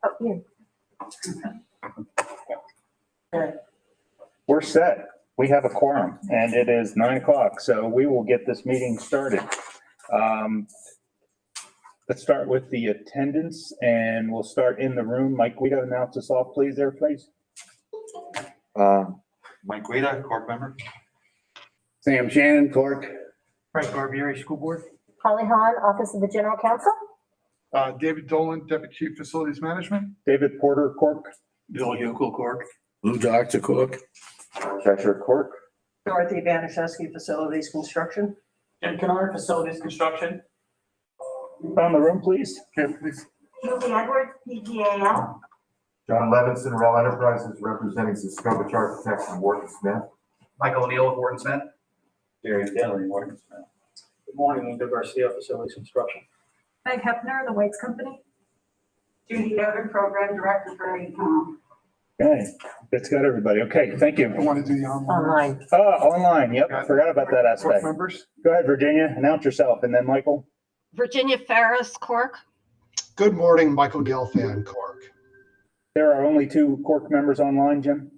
Oh, you. Okay. We're set. We have a quorum and it is 9 o'clock, so we will get this meeting started. Let's start with the attendance and we'll start in the room. Mike, we got to announce us all, please, there, please. Mike Guida, CORC member. Sam Shannon, CORC. Frank Barbieri, School Board. Holly Hahn, Office of the General Counsel. David Dolan, Deputy Chief Facilities Management. David Porter, CORC. Bill Huckel, CORC. Lou Doctor, CORC. Cheshire, CORC. Dorothy Banishewski, Facilities Construction. Jim Kennard, Facilities Construction. Found the room, please. Okay, please. Julie Edwards, PGAL. John Levinson, Rel Enterprises, representing Scovich Architects and Wharton Smith. Michael O'Neill of Wharton Smith. Gary Taylor, Wharton Smith. Good morning, Linda Garcia, Facilities Construction. Meg Hepner, The Whites Company. Judy Nogan, Program Director for AECOM. Okay, that's got everybody. Okay, thank you. I want to do the Online. Oh, online. Yep, forgot about that CORC aspect. members. Go ahead, Virginia, announce yourself, and then Michael. Virginia Ferris, CORC. Good morning, Michael Gelfand, CORC. There are only 2 CORC members online, Jim?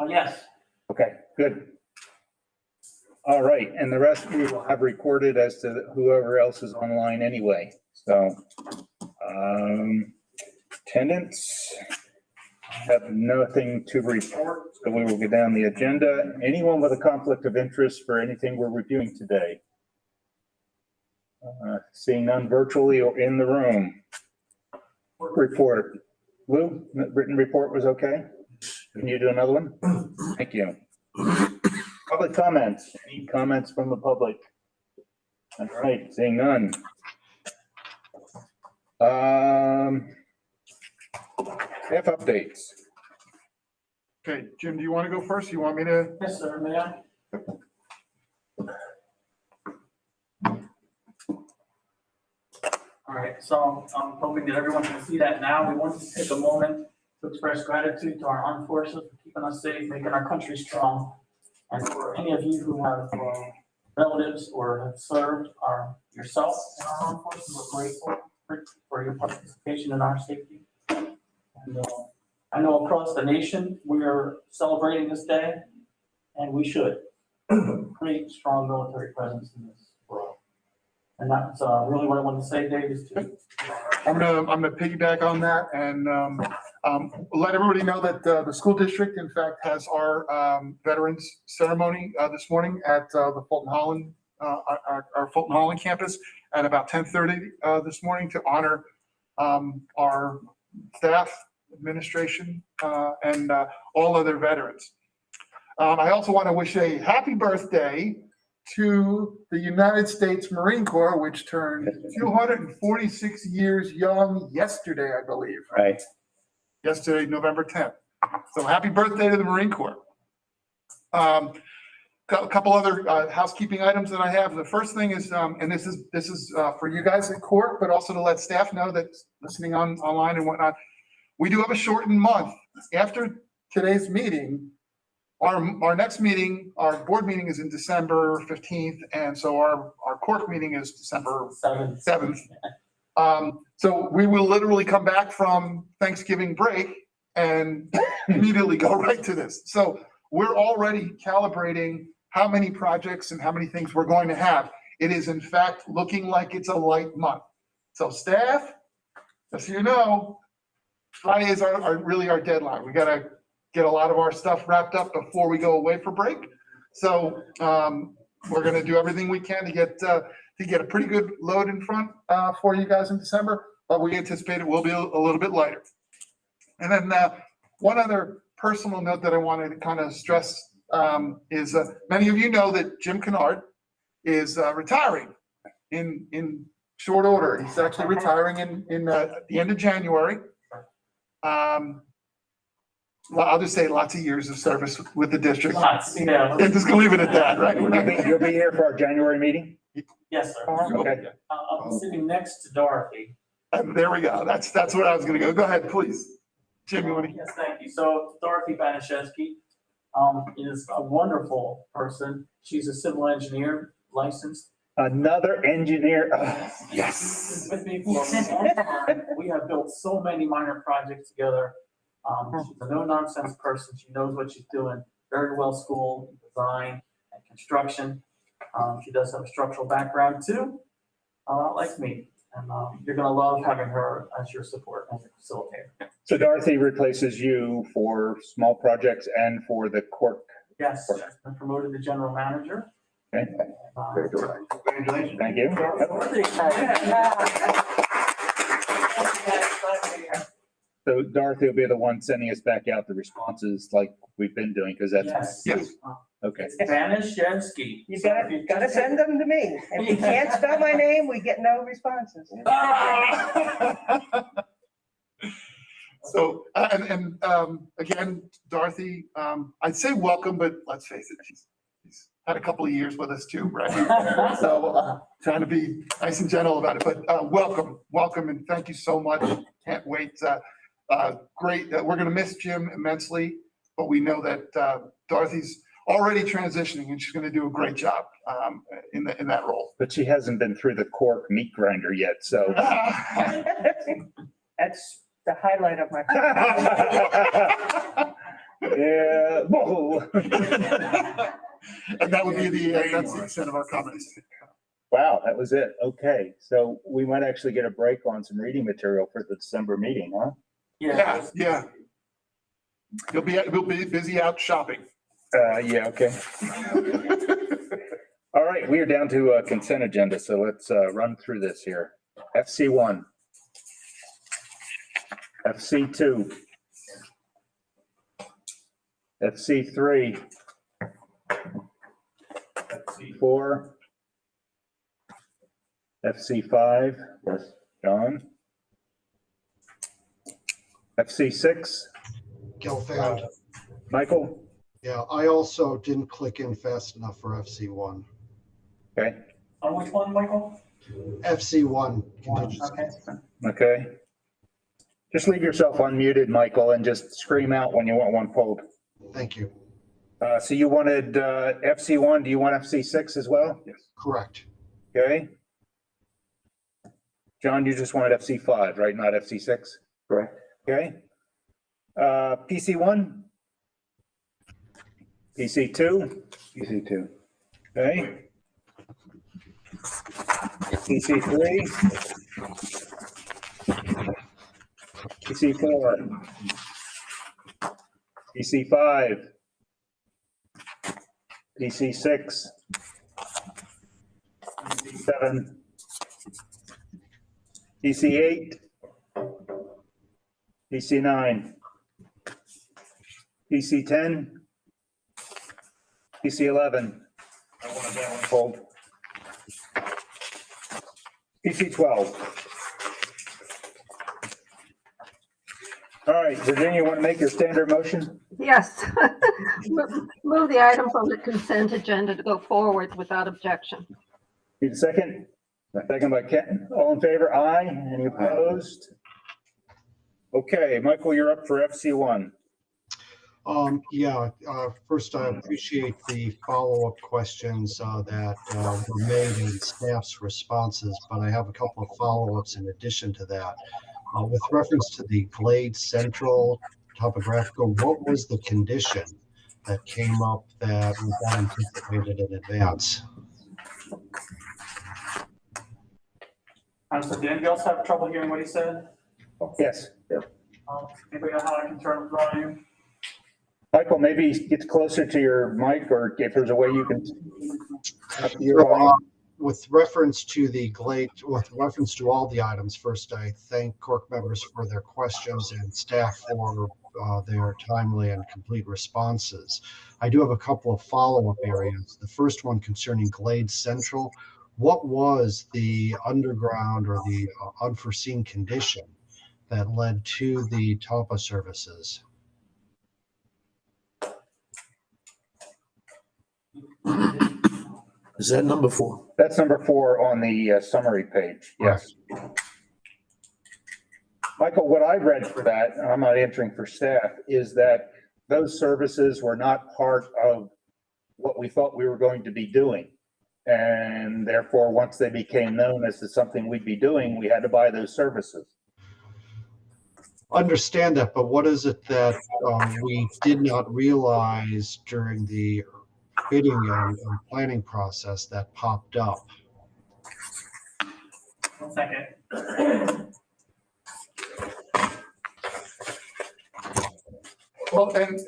Yes. Okay, good. All right, and the rest we will have recorded as to whoever else is online anyway. So, attendance, have nothing to report, so we will get down the agenda. Anyone with a conflict of interest for anything we're reviewing today? Seeing none virtually or in the room. Report. Lou, written report was okay? Can you do another one? Thank you. Public comments. Any comments from the public? All right, seeing none. Staff updates. Okay, Jim, do you want to go first? You want me to? Yes, sir, may I? All right, so I'm hoping that everyone can see that now. We want to take a moment to express gratitude to our armed forces for keeping us safe, making our country strong. And for any of you who have relatives or have served yourself in our armed forces, we're grateful for your participation in our safety. And I know across the nation, we are celebrating this day, and we should create strong military presence in this world. And that's really what I want to say, Dave, is to. I'm gonna piggyback on that and let everybody know that the school district, in fact, has our veterans ceremony this morning at the Fulton Holland, our Fulton Holland campus at about 10:30 this morning to honor our staff, administration, and all other veterans. I also want to wish a happy birthday to the United States Marine Corps, which turned 246 years young yesterday, I believe. Right. Yesterday, November 10th. So happy birthday to the Marine Corps. A couple other housekeeping items that I have. The first thing is, and this is for you guys at CORC, but also to let staff know that's listening online and whatnot. We do have a shortened month. After today's meeting, our next meeting, our board meeting is in December 15th, and so our CORC meeting is December 7th. So we will literally come back from Thanksgiving break and immediately go right to this. So we're already calibrating how many projects and how many things we're going to have. It is in fact looking like it's a light month. So staff, just so you know, Friday is really our deadline. We gotta get a lot of our stuff wrapped up before we go away for break. So we're gonna do everything we can to get a pretty good load in front for you guys in December, but we anticipate it will be a little bit lighter. And then one other personal note that I wanted to kind of stress is many of you know that Jim Kennard is retiring in short order. He's actually retiring in the end of January. I'll just say lots of years of service with the district. Lots, yeah. I'm just gonna leave it at that, right? You'll be here for our January meeting? Yes, sir. Okay. I'll be sitting next to Dorothy. There we go. That's what I was gonna go. Go ahead, please. Jim, you want to? Yes, thank you. So Dorothy Banishewski is a wonderful person. She's a civil engineer, licensed, Another engineer. Oh, yes. With me for a long time. We have built so many minor projects together. She's a no-nonsense person. She knows what she's doing. Very well schooled in design and construction. She does have a structural background too, like me. And you're gonna love having her as your support and your facilitator. So Dorothy replaces you for small projects and for the CORC. Yes, she's been promoted to general manager. Okay. Congratulations. Thank you. So Dorothy will be the one sending us back out the responses like we've been doing, because that's, Yes. okay. Spanish Shevsky. You gotta send them to me. If you can't spell my name, we get no responses. So, again, Dorothy, I'd say welcome, but let's face it, she's had a couple of years with us too, right? So, trying to be nice and gentle about it, but welcome, and thank you so much. Can't wait. Great. We're gonna miss Jim immensely, but we know that Dorothy's already transitioning and she's gonna do a great job in that role. But she hasn't been through the CORC meat grinder yet, so. That's the highlight of my. Yeah. Whoa. And that would be that's the extent of our comments. Wow, that was it. Okay, so we might actually get a break on some reading material for the December meeting, huh? Yeah. You'll be busy out shopping. Yeah, okay. All right, we are down to a consent agenda, so let's run through this here. FC1. FC2. FC3. FC4. FC5. Yes. John. FC6. Gelfand. Michael. Yeah, I also didn't click in fast enough for FC1. Okay. On which one, Michael? FC1 contingency. Okay. Just leave yourself unmuted, Michael, and just scream out when you want one pulled. Thank you. So you wanted FC1. Do you want FC6 as well? Yes. Correct. Okay. John, you just wanted FC5, right? Not FC6? Correct. Okay. PC1? PC2? PC2. Okay. PC3? PC4? PC5? PC6? PC7? PC8? PC9? PC10? PC11? Hold. PC12? All right, Virginia, you want to make your standard motion? Yes. Move the items on the consent agenda to go forward without objection. Need a second? Second by Ken. All in favor? Aye. Any opposed? Okay, Michael, you're up for FC1. First, I appreciate the follow-up questions that were made in staff's responses, but I have a couple of follow-ups in addition to that. With reference to the Glade Central topographical, what was the condition that came up that was not anticipated in advance? So did anybody else have trouble hearing what he said? Yes. Anybody know how I can turn the volume? Michael, maybe get closer to your mic, or if there's a way you can. Up to your So, volume. with reference to the Glade, with reference to all the items, first, I thank CORC members for their questions and staff for their timely and complete responses. I do have a couple of follow-up areas. The first one concerning Glade Central. What was the underground or the unforeseen condition that led to the TAPA services? Is that number 4? That's number 4 on the summary page. Yes. Michael, what I read for that, and I'm not answering for staff, is that those services were not part of what we thought we were going to be doing. And therefore, once they became known as to something we'd be doing, we had to buy those services. Understand that, but what is it that we did not realize during the bidding and planning process that popped up? 1 second. Well, and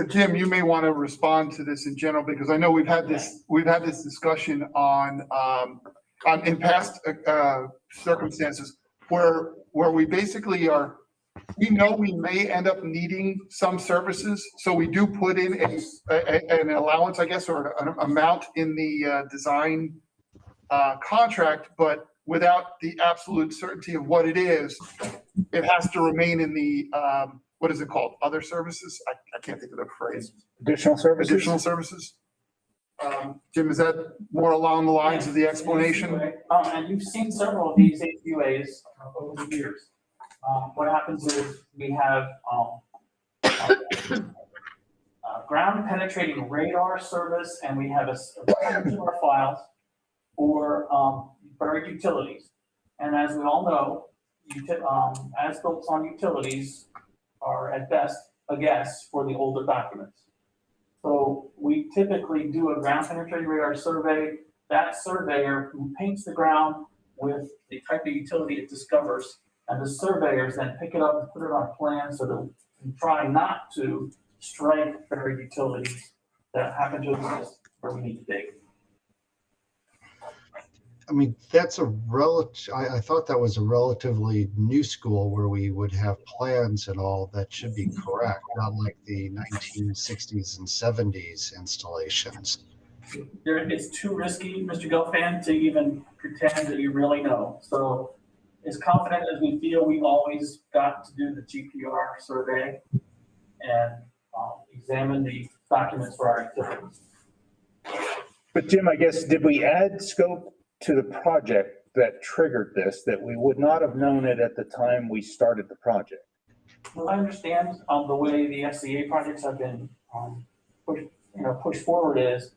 Jim, you may want to respond to this in general, because I know we've had this discussion on in past circumstances where we basically we know we may end up needing some services, so we do put in an allowance, I guess, or an amount in the design contract, but without the absolute certainty of what it is, it has to remain in the what is it called? Other services? I can't think of the phrase. Additional services? Additional services. Jim, is that more along the lines of the explanation? And you've seen several of these AQAs over the years. What happens is we have ground penetrating radar service, and we have a bunch of our files for buried utilities. And as we all know, as-built on utilities are at best a guess for the older documents. So we typically do a ground penetrating radar survey. That surveyor who paints the ground with the type of utility it discovers, and the surveyors then pick it up and put it on a plan so that we can try not to strike buried utilities that happen to exist where we need to dig. I mean, that's a I thought that was a relatively new school where we would have plans and all that should be correct, not like the 1960s and 70s installations. It's too risky, Mr. Gelfand, to even pretend that you really know. So as confident as we feel, we've always got to do the GPR survey and examine the documents for our activities. But Jim, I guess, did we add scope to the project that triggered this, that we would not have known it at the time we started the project? Well, I understand the way the SCA projects have been pushed forward is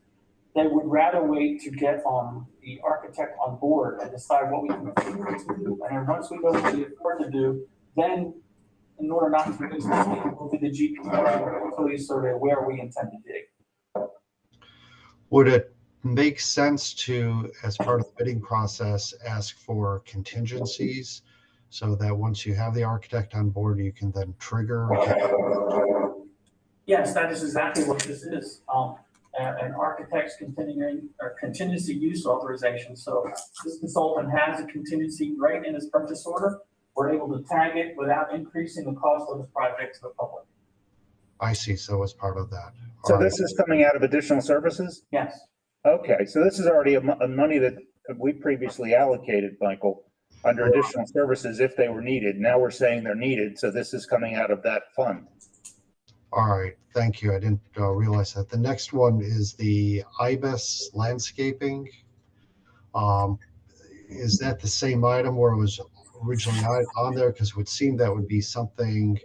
they would rather wait to get the architect on board and decide what we can afford to do. And then once we know what we afford to do, then in order not to lose money, we'll do the GPR utility survey where we intend to dig. Would it make sense to, as part of the bidding process, ask for contingencies so that once you have the architect on board, you can then trigger? Yes, that is exactly what this is. An architect's contingency use authorization. So this consultant has a contingency right in his purchase order. We're able to tag it without increasing the cost of this project to the public. I see. So as part of that. So All this is coming out of additional services? Yes. Okay, so this is already a money that we previously allocated, Michael, under additional services if they were needed. Now we're saying they're needed, so this is coming out of that fund. All right, thank you. I didn't realize that. The next one is the Ibis Landscaping. Is that the same item where it was originally on there? Because it would seem that would be something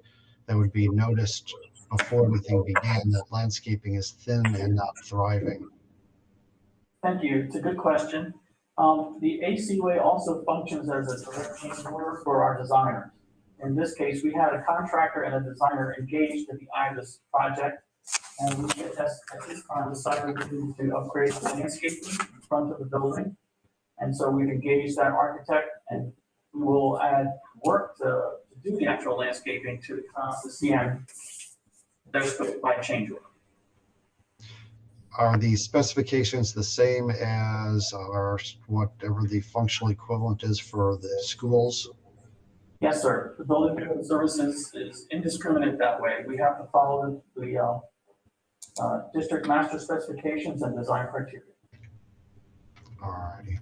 that would be noticed before anything began, that landscaping is thin and not thriving. Thank you. It's a good question. The ACUA also functions as a direct change order for our designers. In this case, we had a contractor and a designer engaged in the Ibis project, and we at this time decided to upgrade the landscaping in front of the building. And so we've engaged that architect, and we will add work to do the actual landscaping to the CM. That's by change order. Are the specifications the same as whatever the functional equivalent is for the schools? Yes, sir. The building code services is indiscriminate that way. We have to follow the district master specifications and design criteria. All righty.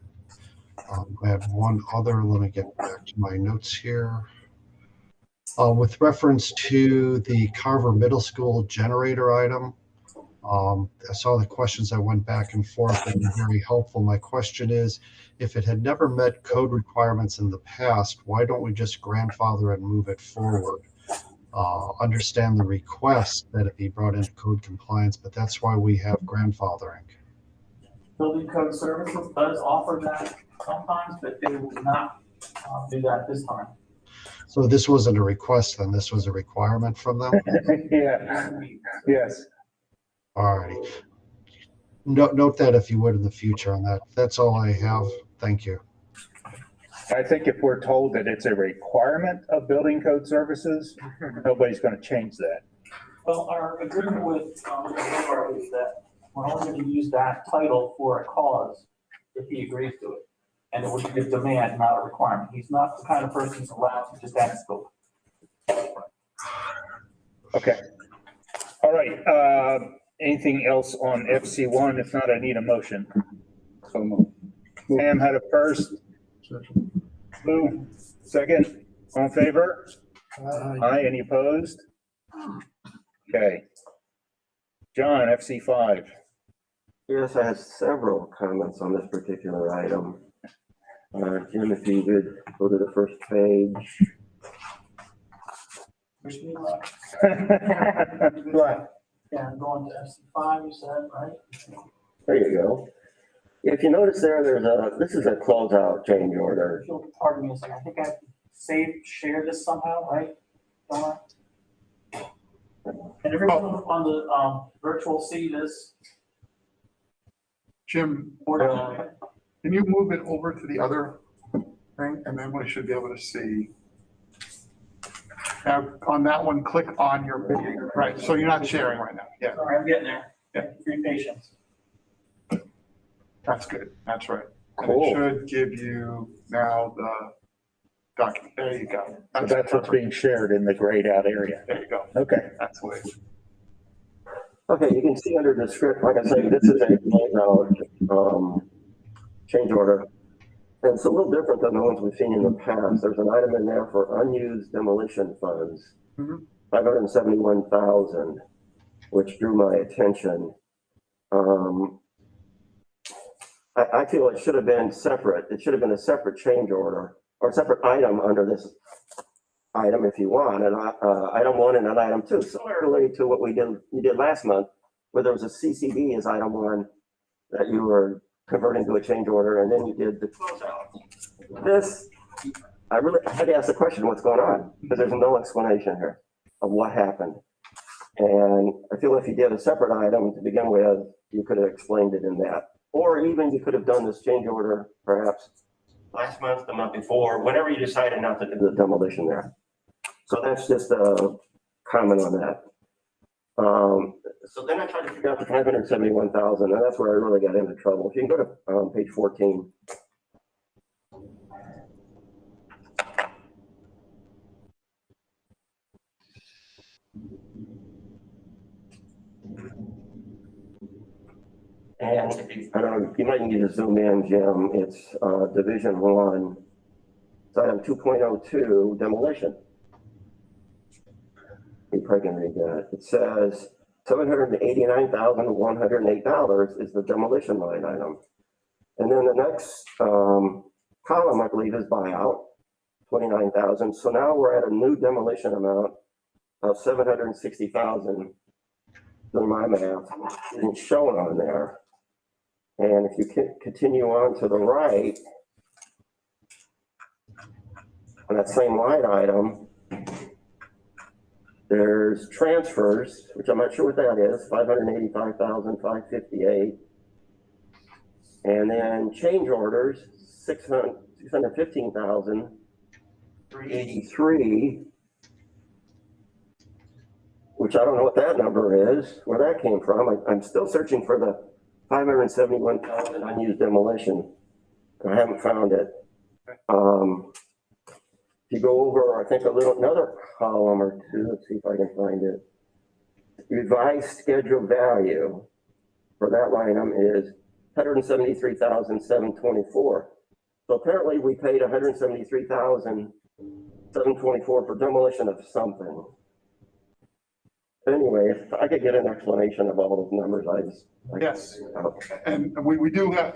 I have one other, let me get back to my notes here. With reference to the Carver Middle School generator item, I saw the questions that went back and forth and were very helpful. My question is, if it had never met code requirements in the past, why don't we just grandfather and move it forward? Understand the request that it be brought into code compliance, but that's why we have grandfathering. Building Code Services does offer that sometimes, but they will not do that this time. So this wasn't a request then, this was a requirement from them? Yeah, yes. All righty. Note that if you would in the future on that. That's all I have. Thank you. I think if we're told that it's a requirement of building code services, nobody's going to change that. Well, our agreement with the landlord is that we're only going to use that title for a cause if he agrees to it. And it would be a demand, not a requirement. He's not the kind of person who's allowed to just add scope. Okay. All right. Anything else on FC1? If not, I need a motion. So moved. Sam had a first. Lou, second. All in favor? Aye. Any opposed? Okay. John, FC5. Yes, I have several comments on this particular item. Jim, if you could go to the first page. Wish me luck. What? Yeah, going to FC5, you said, right? There you go. If you notice this is a closeout change order. If you'll pardon me a second, I think I shared this somehow, right? Don't I? And everyone on the virtual see this? Jim, can you move it over to the other thing? And then we should be able to see. Now, on that one, click on your, right, so you're not sharing right now. Yeah, Sorry, I'm getting there. Yeah. Thank you for your patience. that's good. That's right. And Cool. it should give you now the document. There you go. That's what's perfect. being shared in the grayed out area. There you go. Okay. That's the way. Okay, you can see under the script, like I say, this is a closeout change order. And it's a little different than the ones we've seen in the past. There's an item in there for unused demolition funds, Mhm. 571,000, which drew my attention. I feel it should have been separate. It should have been a separate change order or separate item under this item if you want, and item 1 and an item 2, similarly to what you did last month, where there was a CCD as item 1 that you were converting to a change order, and then you did the closeout. This, I really had to ask the question, what's going on? Because there's no explanation here of what happened. And I feel if you did a separate item to begin with, you could have explained it in that. Or even you could have done this change order perhaps last month, the month before, whenever you decided not to do the demolition there. So that's just a comment on that. So then I tried to figure out the 571,000, and that's where I really got into trouble. If you can go to page 14. And I don't know, you might need to zoom in, Jim. It's Division 1. It's item 2.02, demolition. You probably can read that. It says $789,108 is the demolition line item. And then the next column, I believe, is buyout, 29,000. So now we're at a new demolition amount of 760,000. Doing my math, isn't shown on there. And if you continue on to the right, on that same line item, there's transfers, which I'm not sure what that is, 585,558. And then change orders, 615,383, which I don't know what that number is, where that came from. I'm still searching for the 571,000 unused demolition. I haven't found it. If you go over, I think another column or two, let's see if I can find it. Revised schedule value for that line item is 173,724. So apparently we paid 173,724 for demolition of something. Anyway, if I could get an explanation of all those numbers, Yes. And we do have,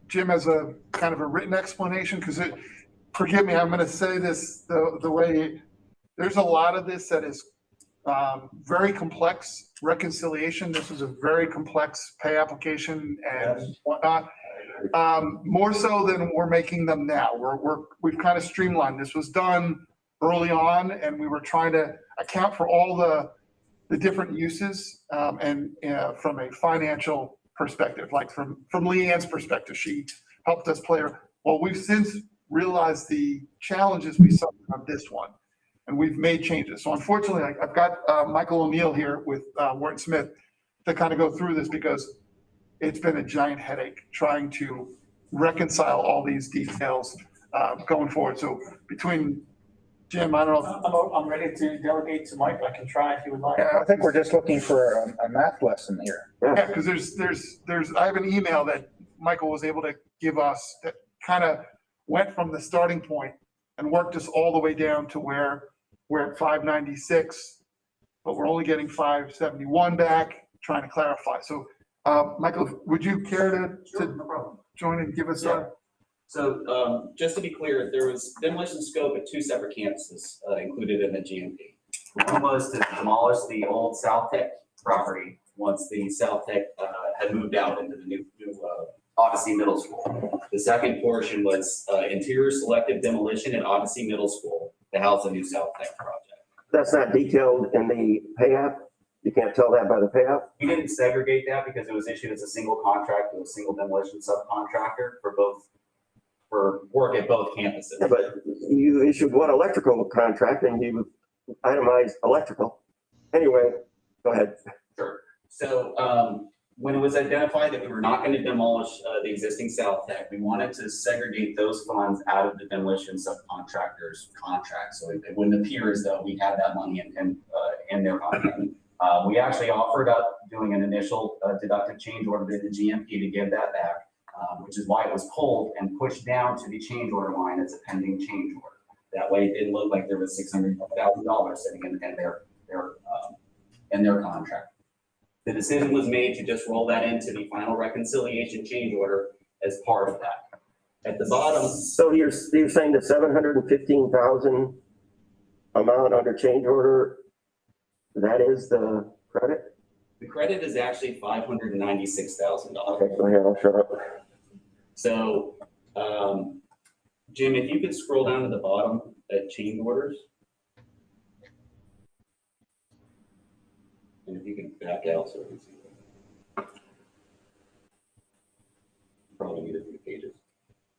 Jim has a kind of a written explanation, because forgive me, I'm going to say this the way, there's a lot of this that is Very complex reconciliation. This was a very complex pay application and whatnot. More so than we're making them now. We've kind of streamlined. This was done early on, and we were trying to account for all the different uses, and from a financial perspective, like from Leanne's perspective, she helped us play. Well, we've since realized the challenges we saw on this one, and we've made changes. So unfortunately, I've got Michael O'Neill here with Wharton Smith to kind of go through this, because it's been a giant headache trying to reconcile all these details going forward. So between Jim, I don't know. I'm ready to delegate to Mike. I can try if you would like. Yeah, I think we're just looking for a math lesson here. Yeah, because I have an email that Michael was able to give us that kind of went from the starting point and worked us all the way down to where we're at 596, but we're only getting 571 back, trying to clarify. So, Michael, would you care to join and give us a? So just to be clear, there was demolition scope at 2 separate campuses included in the GMP. One was to demolish the old South Tech property once the South Tech had moved out into the new Odyssey Middle School. The second portion was interior selective demolition at Odyssey Middle School to house a new South Tech project. That's not detailed in the pay app? You can't tell that by the pay app? We didn't segregate that because it was issued as a single contract to a single demolition subcontractor for work at both campuses. Yeah, but you issued one electrical contract and you itemized electrical. Anyway, go ahead. Sure. So when it was identified that we were not going to demolish the existing South Tech, we wanted to segregate those funds out of the demolition subcontractor's contract. So it wouldn't appear as though we had that money in their contract. We actually offered up doing an initial deductive change order to the GMP to give that back. Which is why it was pulled and pushed down to the change order line as a pending change order. That way it didn't look like there was $600,000 sitting in their contract. The decision was made to just roll that into the final reconciliation change order as part of that. At the bottom. So you're saying the 715,000 amount under change order, that is the credit? The credit is actually $596,000. Okay, go ahead, I'll shut up. So, Jim, if you could scroll down to the bottom at change orders. And if you can back out so we can see that. Probably need a few pages.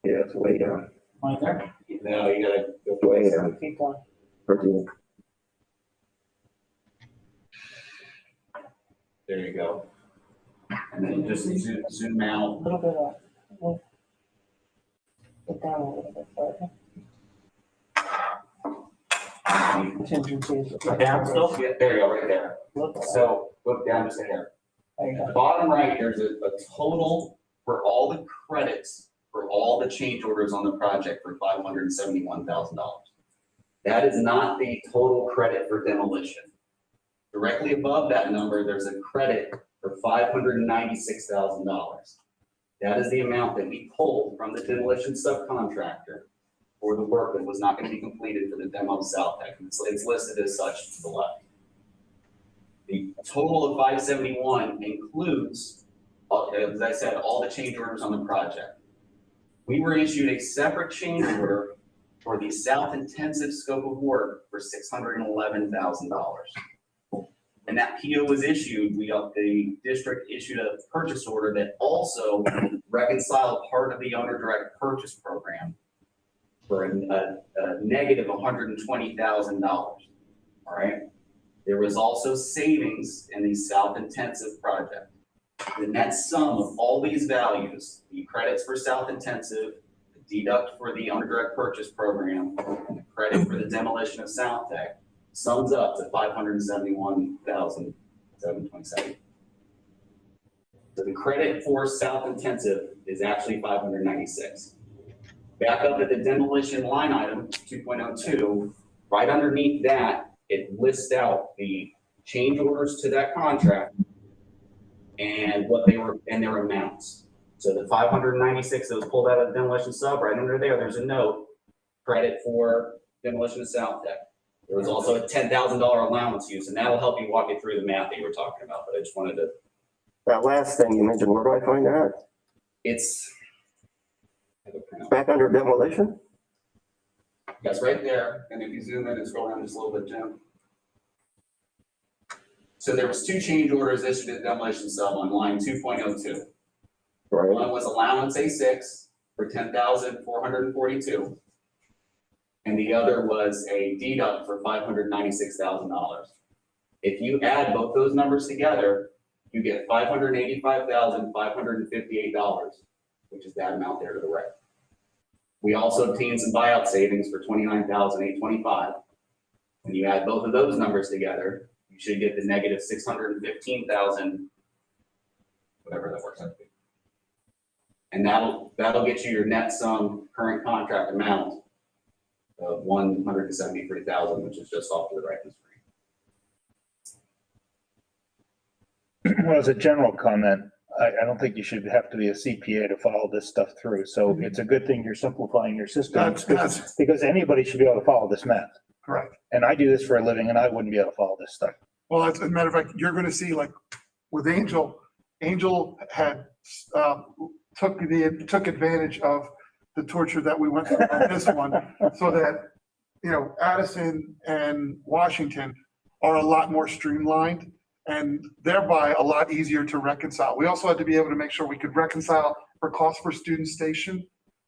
Yeah, it's way down. Mike, there? No, you gotta go Way down. Keep going. There you go. And then just zoom out. A little bit of, get down a little bit further. Contingencies. Down still? Yeah, there you go, right there. So look down just a hair. There you go. Bottom right, there's a total for all the credits for all the change orders on the project for $571,000. That is not the total credit for demolition. Directly above that number, there's a credit for $596,000. That is the amount that we pulled from the demolition subcontractor for the work that was not going to be completed for the demo of South Tech. It's listed as such to the left. The total of 571 includes, as I said, all the change orders on the project. We were issued a separate change order for the South Intensive scope of work for $611,000. And that PO was issued, the district issued a purchase order that also reconciled part of the owner direct purchase program for a negative $120,000, all right? There was also savings in the South Intensive project. The net sum of all these values, the credits for South Intensive, the deduct for the owner direct purchase program, and the credit for the demolition of South Tech, sums up to $571,727. So the credit for South Intensive is actually $596. Back up at the demolition line item 2.02, right underneath that, it lists out the change orders to that contract and what they were and their amounts. So the 596 that was pulled out of the demolition sub, right under there, there's a note, credit for demolition of South Tech. There was also a $10,000 allowance use, and that'll help you walk you through the math that you were talking about, but I just wanted to, That last thing you mentioned, where do I find that? it's. I have a printout. Back under demolition? Yes, right there, and if you zoom in and scroll down just a little bit, Jim. So there was 2 change orders issued at the demolition sub on line 2.02. Right. One was allowance A6 for $10,442. And the other was a deduct for $596,000. If you add both those numbers together, you get $585,558, which is that amount there to the right. We also obtained some buyout savings for $29,825. When you add both of those numbers together, you should get the negative $615,000, whatever that works out to be. And that'll get you your net sum current contract amount of $173,000, which is just off to the right of the screen. Well, as a general comment, I don't think you should have to be a CPA to follow this stuff through. So it's a good thing you're simplifying your system because anybody should be able to follow this math. Correct. And I do this for a living and I wouldn't be able to follow this stuff. Well, as a matter of fact, you're going to see like with Angel had took advantage of the torture that we went through on this one so that, Addison and Washington are a lot more streamlined and thereby a lot easier to reconcile. We also had to be able to make sure we could reconcile for cost per student station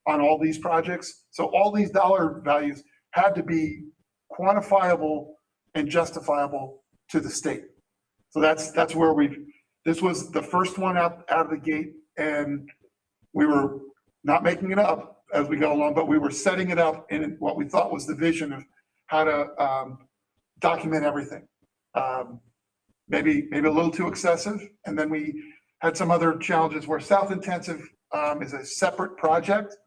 on all these projects. So all these dollar values had to be quantifiable and justifiable to the state. So that's where this was the first one out of the gate, and we were not making it up as we go along, but we were setting it up in what we thought was the vision of how to document everything. Maybe a little too excessive. And then we had some other challenges where South Intensive is a separate project,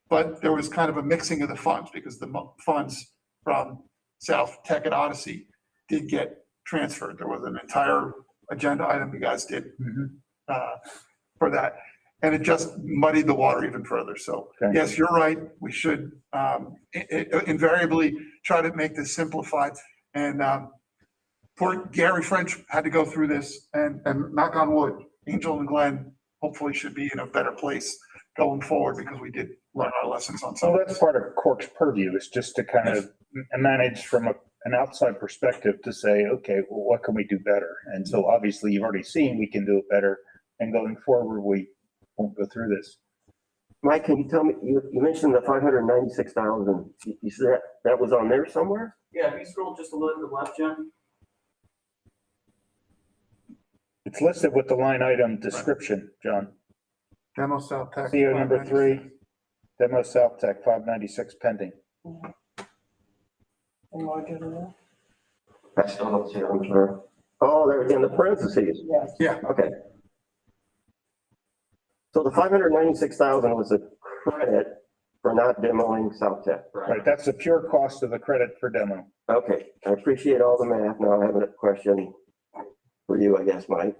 but there was kind of a mixing of the funds because the funds from South Tech and Odyssey did get transferred. There was an entire agenda item you guys did for that. And it just muddied the water even further. So yes, you're right. We should invariably try to make this simplified. And poor Gary French had to go through this and knock on wood, Angel and Glenn hopefully should be in a better place going forward because we did learn our lessons on some. So that's part of CORC's purview is just to kind of manage from an outside perspective to say, okay, well, what can we do better? And so obviously you've already seen we can do it better. And going forward, we won't go through this. Mike, can you tell me, you mentioned the 596,000. You said that was on there somewhere? Yeah, if you scroll just a little to the left, Jim. It's listed with the line item description, John. Demo South Tech. CO number 3, Demo South Tech, 596 pending. And larger than that? I still don't see it, I'm sorry. Oh, they're in the parentheses. Yes. Yeah. Okay. So the 596,000 was a credit for not demoing South Tech. Right, that's the pure cost of the credit for demo. Okay, I appreciate all the math. Now I have a question for you, I guess, Mike.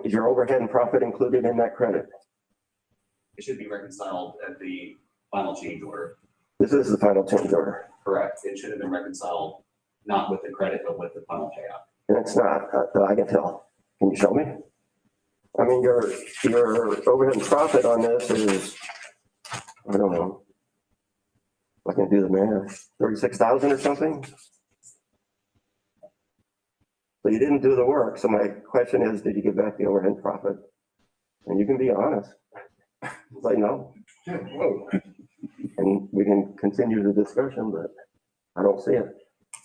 Is your overhead and profit included in that credit? It should be reconciled at the final change order. This is the final change order. Correct. It should have been reconciled, not with the credit, but with the final payout. And it's not, I can tell. Can you show me? I mean, your overhead and profit on this is, I don't know. I can do the math, 36,000 or something? So you didn't do the work. So my question is, did you get back the overhead and profit? And you can be honest. Say no. Whoa. And we can continue the discussion, but I don't see it.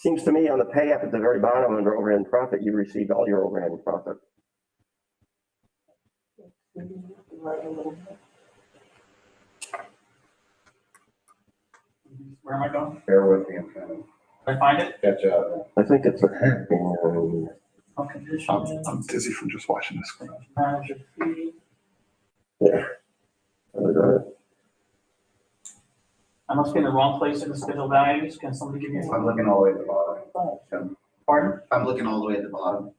Seems to me on the pay app at the very bottom under overhead and profit, you received all your overhead and profit. Right a little bit. Where am I going? Bear with me, I'm trying to Did I find it? catch up. I think it's On condition. I'm dizzy from just watching this screen. Manager fee. yeah. I must be in the wrong place in the schedule values. Can somebody give me? I'm looking all the way at the bottom. Pardon? I'm looking all the way at the bottom.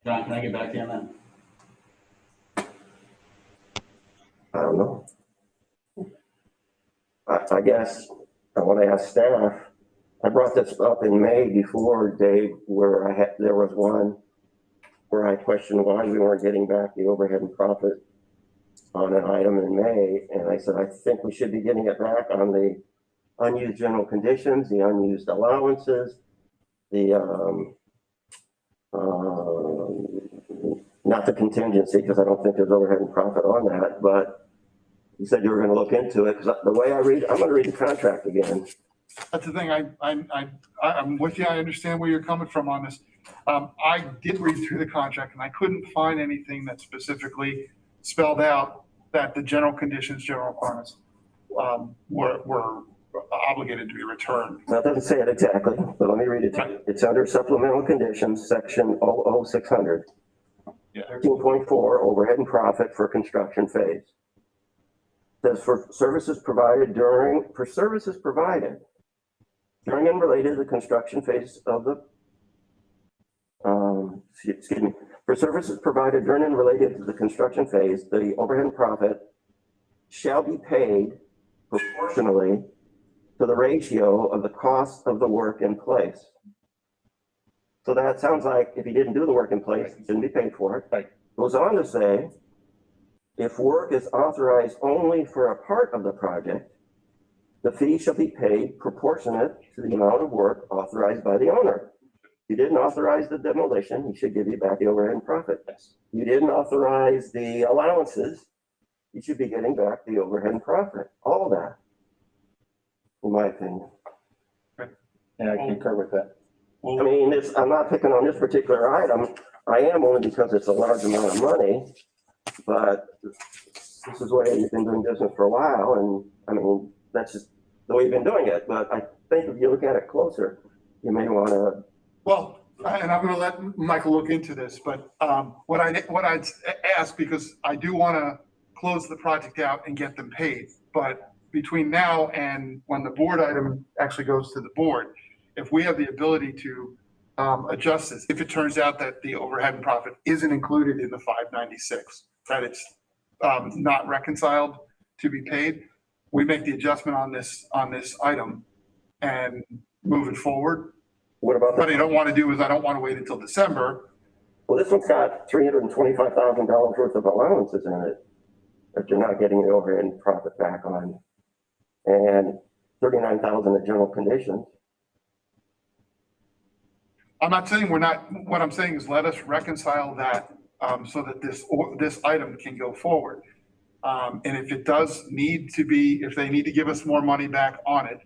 John, can I get back to you on that? I don't know. I guess I want to ask staff, I brought this up in May before, Dave, where there was one where I questioned why we weren't getting back the overhead and profit on an item in May. And I said, I think we should be getting it back on the unused general conditions, the unused allowances, the, not the contingency, because I don't think there's overhead and profit on that, but you said you were going to look into it, because the way I read, I'm going to read the contract again. That's the thing, I'm with you, I understand where you're coming from on this. I did read through the contract and I couldn't find anything that specifically spelled out that the general conditions, general requirements, were obligated to be returned. Now, it doesn't say it exactly, but let me read it to you. It's under supplemental conditions, section 00600. Yeah. 13.4, overhead and profit for construction phase. Says for services provided during and related to the construction phase of the, for services provided during and related to the construction phase, the overhead and profit shall be paid proportionally to the ratio of the cost of the work in place. So that sounds like if he didn't do the work in place, he shouldn't be paid for it. Right. Goes on to say, if work is authorized only for a part of the project, the fee shall be paid proportionate to the amount of work authorized by the owner. You didn't authorize the demolition, you should give you back the overhead and profit. You didn't authorize the allowances, you should be getting back the overhead and profit, all of that, in my opinion. Yeah, I concur with that. I mean, I'm not picking on this particular item. I am only because it's a large amount of money, but this is the way you've been doing business for a while. And I mean, that's just the way you've been doing it. But I think if you look at it closer, you may want to. Well, and I'm going to let Michael look into this, but what I'd ask, because I do want to close the project out and get them paid, but between now and when the board item actually goes to the board, if we have the ability to adjust this, if it turns out that the overhead and profit isn't included in the 596, that it's not reconciled to be paid, we make the adjustment on this item and move it forward. What about what I don't want to do is I don't want to wait until December. Well, this one's got $325,000 worth of allowances in it that you're not getting the overhead and profit back on, and $39,000 of general conditions. I'm not saying we're not, what I'm saying is let us reconcile that so that this item can go forward. And if it does need to be, if they need to give us more money back on it,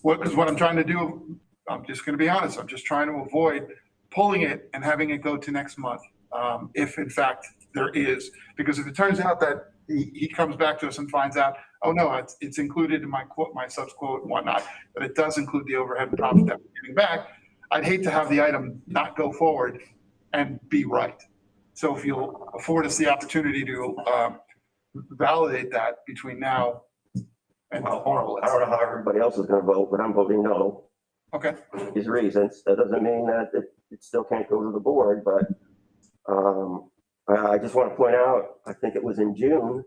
because what I'm trying to do, I'm just going to be honest, I'm just trying to avoid pulling it and having it go to next month. If in fact there is, because if it turns out that he comes back to us and finds out, oh no, it's included in my quote, my subs quote and whatnot, but it does include the overhead and profit that we're getting back, I'd hate to have the item not go forward and be right. So if you'll afford us the opportunity to validate that between now and tomorrow. I don't know how everybody else is going to vote, but I'm voting no. Okay. For these reasons. That doesn't mean that it still can't go to the board, but I just want to point out, I think it was in June,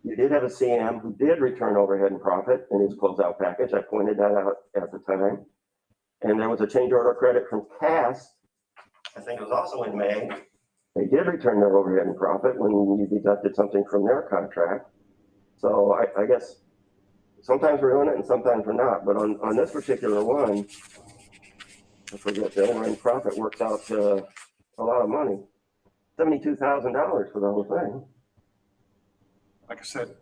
you did have a CM who did return overhead and profit in his closeout package. I pointed that out at the time. And there was a change order credit from CAS. I think it was also in May. They did return their overhead and profit when you deducted something from their contract. So I guess sometimes we're doing it and sometimes we're not. But on this particular one, I forget, the overhead and profit works out to a lot of money. $72,000 for the whole thing. Like I said,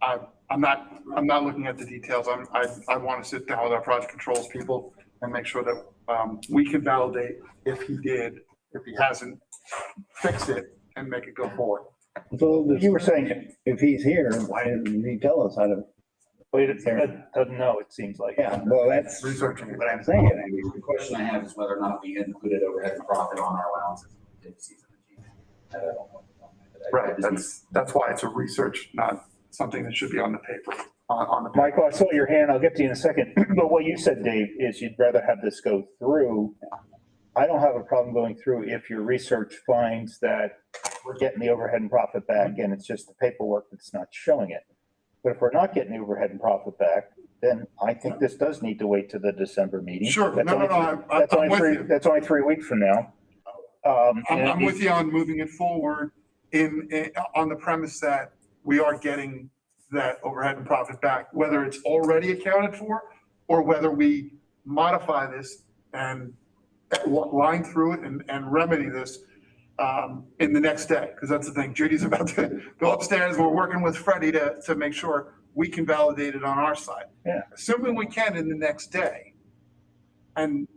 I'm not looking at the details. I want to sit down with our project controls people and make sure that we can validate if he did, if he hasn't, fix it and make it go forward. So you were saying, if he's here, why didn't he tell us how to? Wait, it doesn't know, it seems like. Yeah, well, that's Researching. what I'm saying. I mean, The question I have is whether or not we included overhead and profit on our allowances. Right, that's why it's a research, not something that should be on the paper, on the. Michael, I saw your hand. I'll get to you in a second. But what you said, Dave, is you'd rather have this go through. I don't have a problem going through if your research finds that we're getting the overhead and profit back, and it's just the paperwork that's not showing it. But if we're not getting the overhead and profit back, then I think this does need to wait to the December meeting. Sure, That's no, only- That's I'm only with three, you. that's only 3 weeks from now. I'm with you on moving it forward on the premise that we are getting that overhead and profit back, whether it's already accounted for or whether we modify this and line through it and remedy this in the next day. Because that's the thing, Judy's about to go upstairs. We're working with Freddie to make sure we can validate it on our side. Yeah. Assuming we can in the next day and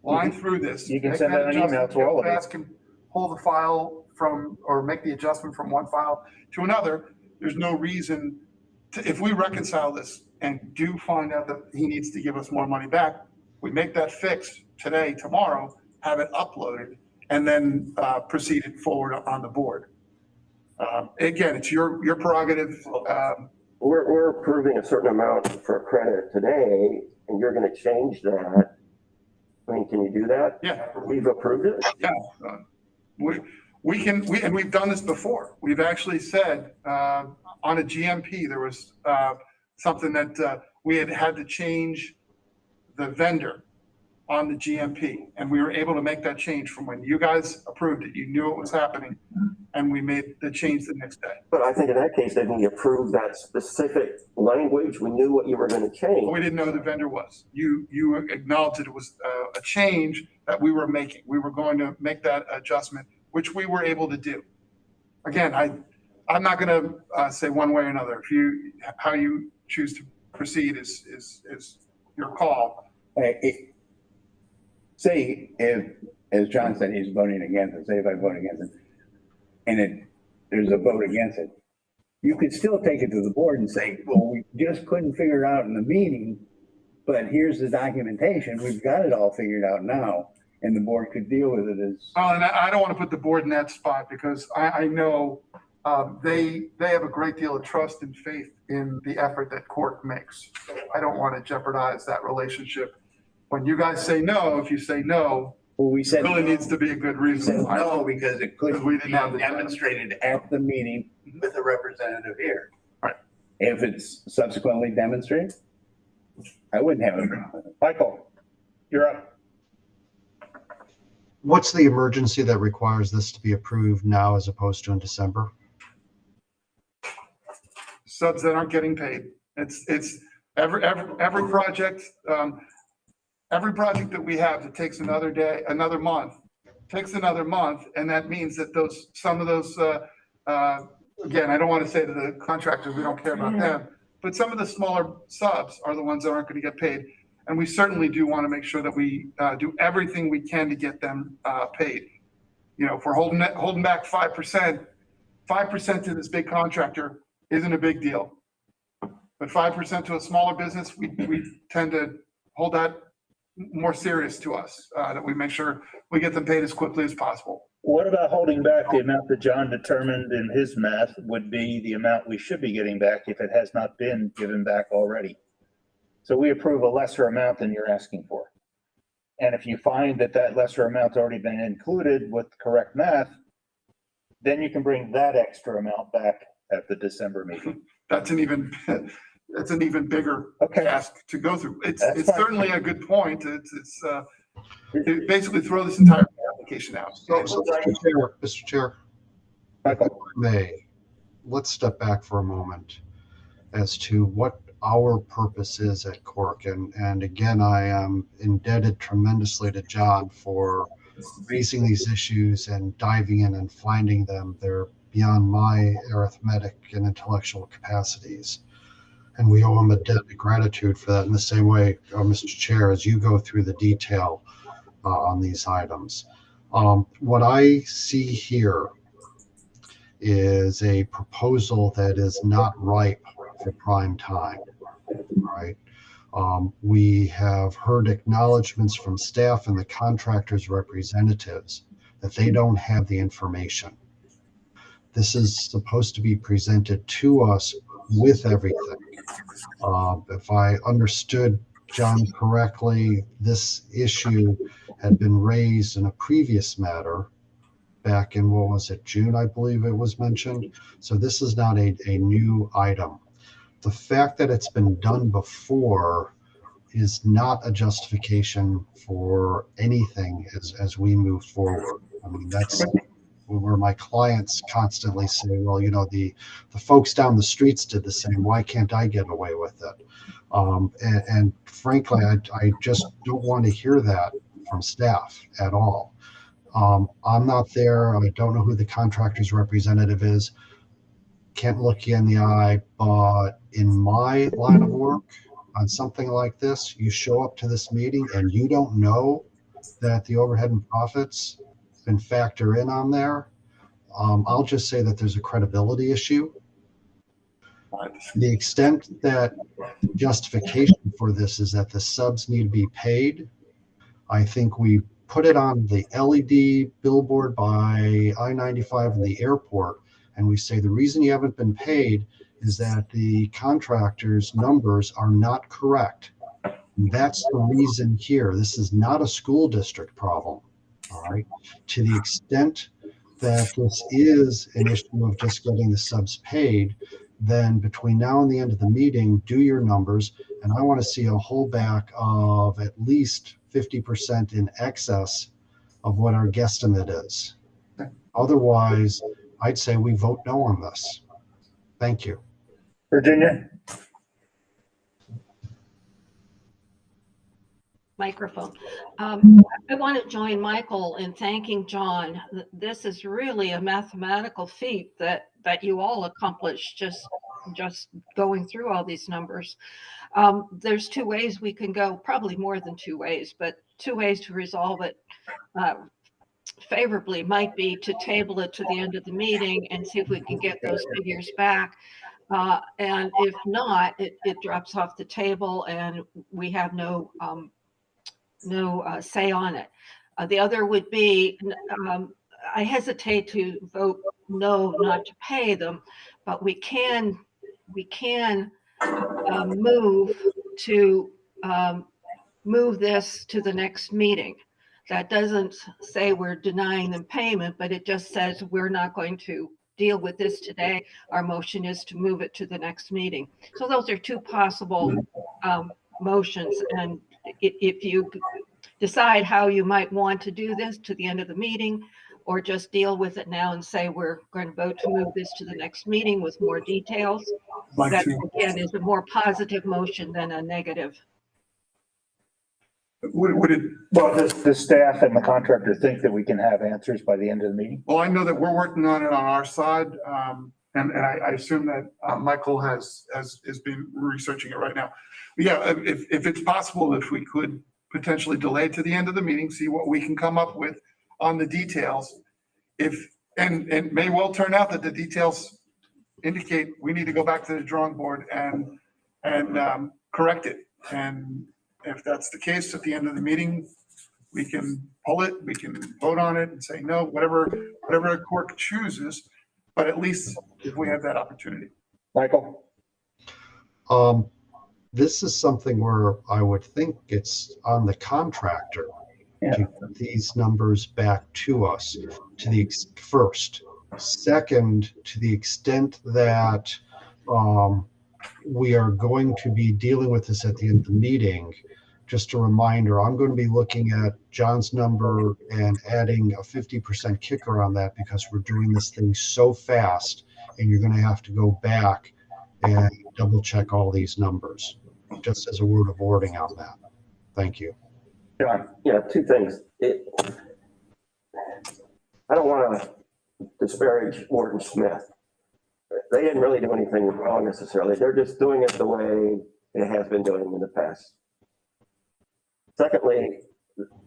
line through this. You can make send that out an email adjustment. to all of us. Jeff can pull the file from, or make the adjustment from one file to another. There's no reason to, if we reconcile this and do find out that he needs to give us more money back, we make that fix today, tomorrow, have it uploaded, and then proceed it forward on the board. Again, it's your prerogative. We're approving a certain amount for credit today, and you're gonna change that. I mean, can you do that? Yeah. We've approved it? Yeah, we can, and we've done this before. We've actually said, on a GMP, there was, something that, we had to change the vendor on the GMP, and we were able to make that change from when you guys approved it. You knew it was happening, and we made the change the next day. But I think in that case, then we approved that specific language. We knew what you were gonna change. But we didn't know who the vendor was. You acknowledged that it was a change that we were making. We were going to make that adjustment, which we were able to do. Again, I'm not gonna say one way or another. How you choose to proceed is your call. Say if, as John said, he's voting against it, say if I vote against it, and there's a vote against it, you could still take it to the board and say, well, we just couldn't figure it out in the meeting, but here's the documentation, we've got it all figured out now, and the board could deal with it as. Oh, and I don't want to put the board in that spot because I know they have a great deal of trust and faith in the effort that CORC makes. I don't want to jeopardize that relationship. When you guys say no, if you say no, Well, we said. it really needs to be a good reason. No, because it Because could we be didn't have the- demonstrated at the meeting with a representative here. Right. If it's subsequently demonstrated, I wouldn't have it. Michael, you're up. What's the emergency that requires this to be approved now as opposed to in December? Subs that aren't getting paid. It's every project, every project that we have that takes another day, another month, takes another month. And that means that some of those, again, I don't want to say to the contractors, we don't care about them, but some of the smaller subs are the ones that aren't going to get paid. And we certainly do want to make sure that we do everything we can to get them paid. You know, if we're holding back 5% to this big contractor isn't a big deal. But 5% to a smaller business, we tend to hold that more serious to us, that we make sure we get them paid as quickly as possible. What about holding back the amount that John determined in his math would be the amount we should be getting back if it has not been given back already? So we approve a lesser amount than you're asking for. And if you find that that lesser amount's already been included with correct math, then you can bring that extra amount back at the December meeting. That's an even bigger Okay. task to go through. It's That's fine. certainly a good point. It basically throw this entire application out. So, Mr. Chair, if I may, let's step back for a moment as to what our purpose is at CORC. And again, I am indebted tremendously to John for raising these issues and diving in and finding them. They're beyond my arithmetic and intellectual capacities. And we owe him a debt of gratitude for that in the same way, Mr. Chair, as you go through the detail on these items. What I see here is a proposal that is not ripe for prime time, right? We have heard acknowledgments from staff and the contractors' representatives that they don't have the information. This is supposed to be presented to us with everything. If I understood John correctly, this issue had been raised in a previous matter back in, what was it, June, I believe it was mentioned. So this is not a new item. The fact that it's been done before is not a justification for anything as we move forward. I mean, that's where my clients constantly say, well, the folks down the streets did the same. Why can't I get away with it? And frankly, I just don't want to hear that from staff at all. I'm not there. I don't know who the contractor's representative is. Can't look you in the eye, but in my line of work on something like this, you show up to this meeting and you don't know that the overhead and profits can factor in on there. I'll just say that there's a credibility issue. To the extent that justification for this is that the subs need to be paid, I think we put it on the LED billboard by I-95 in the airport, and we say the reason you haven't been paid is that the contractor's numbers are not correct. And that's the reason here. This is not a school district problem. All right. To the extent that this is an issue of just getting the subs paid, then between now and the end of the meeting, do your numbers. And I want to see a holdback of at least 50% in excess of what our guesstimate is. Otherwise, I'd say we vote no on this. Thank you. Virginia? Microphone. I want to join Michael in thanking John. This is really a mathematical feat that you all accomplished just going through all these numbers. There's two ways we can go, probably more than two ways, but two ways to resolve it favorably might be to table it to the end of the meeting and see if we can get those figures back. And if not, it drops off the table and we have no say on it. The other would be, I hesitate to vote no, not to pay them, but we can move this to the next meeting. That doesn't say we're denying them payment, but it just says we're not going to deal with this today. Our motion is to move it to the next meeting. So those are two possible motions. And if you decide how you might want to do this to the end of the meeting, or just deal with it now and say we're going to vote to move this to the next meeting with more details, that again is a more positive motion than a negative. Well, does the staff and the contractor think that we can have answers by the end of the meeting? Well, I know that we're working on it on our side, and I assume that Michael is been researching it right now. But yeah, if it's possible, if we could potentially delay to the end of the meeting, see what we can come up with on the details. And it may well turn out that the details indicate we need to go back to the drawing board and correct it. And if that's the case, at the end of the meeting, we can pull it, we can vote on it and say no, whatever a CORC chooses, but at least if we have that opportunity. Michael? This is something where I would think it's on the contractor to get these numbers back to us to the first. Second, to the extent that we are going to be dealing with this at the end of the meeting, just a reminder, I'm going to be looking at John's number and adding a 50% kicker on that because we're doing this thing so fast and you're going to have to go back and double check all these numbers, just as a word of warning on that. Thank you. John? Yeah, two things. I don't want to disparage Wharton Smith. They didn't really do anything wrong necessarily. They're just doing it the way it has been doing in the past. Secondly,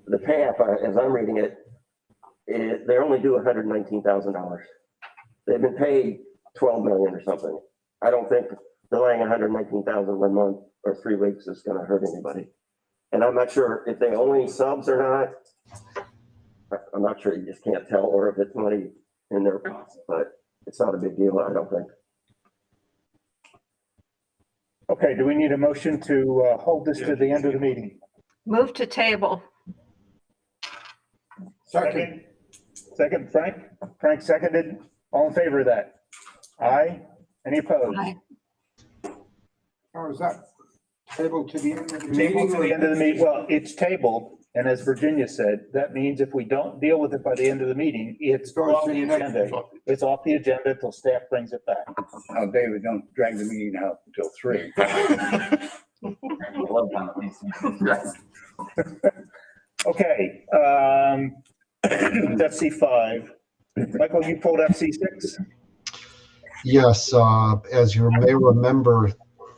the payoff, as I'm reading it, they only do $119,000. They've been paid $12 million or something. I don't think delaying $119,000 1 month or 3 weeks is going to hurt anybody. And I'm not sure if they only subs or not. I'm not sure. You just can't tell, or if it's money in their pocket, but it's not a big deal, I don't think. Okay, do we need a motion to hold this to the end of the meeting? Move to table. Second. Second, Frank? Frank seconded. All in favor of that? Aye. Any opposed? Aye. Or is that table to the end of the Table meeting? to the end of the meeting. Well, it's tabled, and as Virginia said, that means if we don't deal with it by the end of the meeting, it's Goes off to the the next agenda. one. It's off the agenda until staff brings it back. Oh, David, don't drag the meeting out until 3. I love time at least. Yes. Okay, FC5. Michael, you pulled FC6? Yes, as you may remember,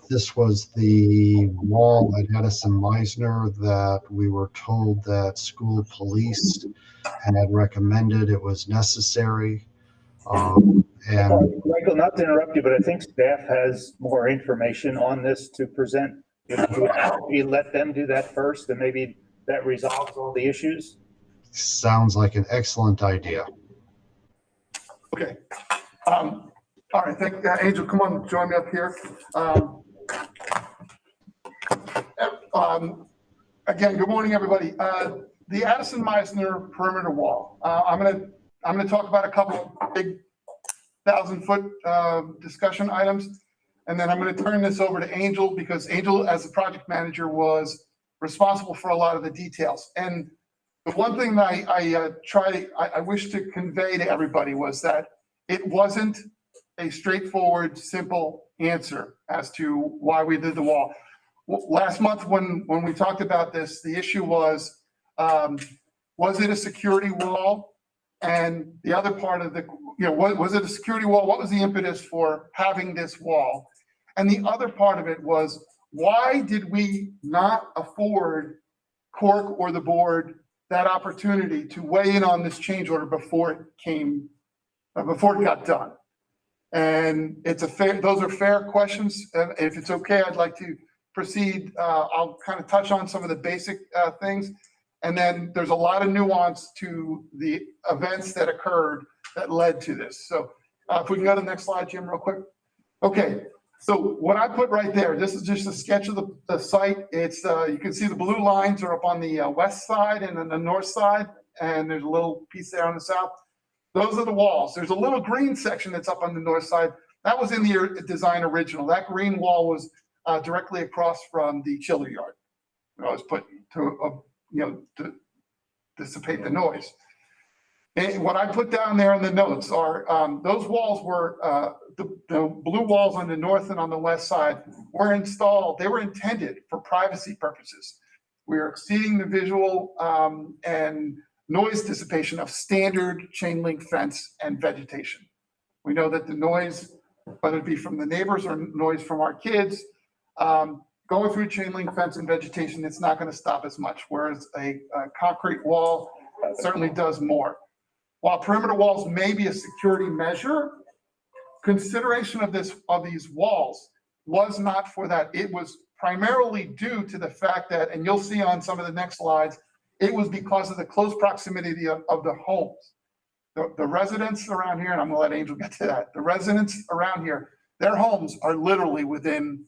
this was the wall at Edison Meisner that we were told that school police had recommended it was necessary. And Michael, not to interrupt you, but I think staff has more information on this to present. We let them do that first, and maybe that resolves all the issues. sounds like an excellent idea. Okay. All right, thank you. Angel, come on, join me up here. Again, good morning, everybody. The Addison Meisner perimeter wall. I'm gonna talk about a couple of big 1,000-foot discussion items, and then I'm gonna turn this over to Angel, because Angel, as the project manager, was responsible for a lot of the details. And the one thing that I wish to convey to everybody was that it wasn't a straightforward, simple answer as to why we did the wall. Last month, when we talked about this, the issue was it a security wall? And the other part of the, was it a security wall? What was the impetus for having this wall? And the other part of it was, why did we not afford CORC or the board that opportunity to weigh in on this change order before it got done? And those are fair questions. And if it's okay, I'd like to proceed. I'll kind of touch on some of the basic things. And then there's a lot of nuance to the events that occurred that led to this. So if we can go to the next slide, Jim, real quick. Okay, so what I put right there, this is just a sketch of the site. It's you can see the blue lines are up on the west side and then the north side, and there's a little piece there on the south. Those are the walls. There's a little green section that's up on the north side. That was in the design original. That green wall was directly across from the chiller yard. I was put to to dissipate the noise. And what I put down there in the notes are those walls were the blue walls on the north and on the west side were installed. They were intended for privacy purposes. We are exceeding the visual and noise dissipation of standard chain link fence and vegetation. We know that the noise, whether it be from the neighbors or noise from our kids, going through chain link fence and vegetation, it's not going to stop as much, whereas a concrete wall certainly does more. While perimeter walls may be a security measure, consideration of these walls was not for that. It was primarily due to the fact that, and you'll see on some of the next slides, it was because of the close proximity of the homes. The residents around here, and I'm gonna let Angel get to that, the residents around here, their homes are literally within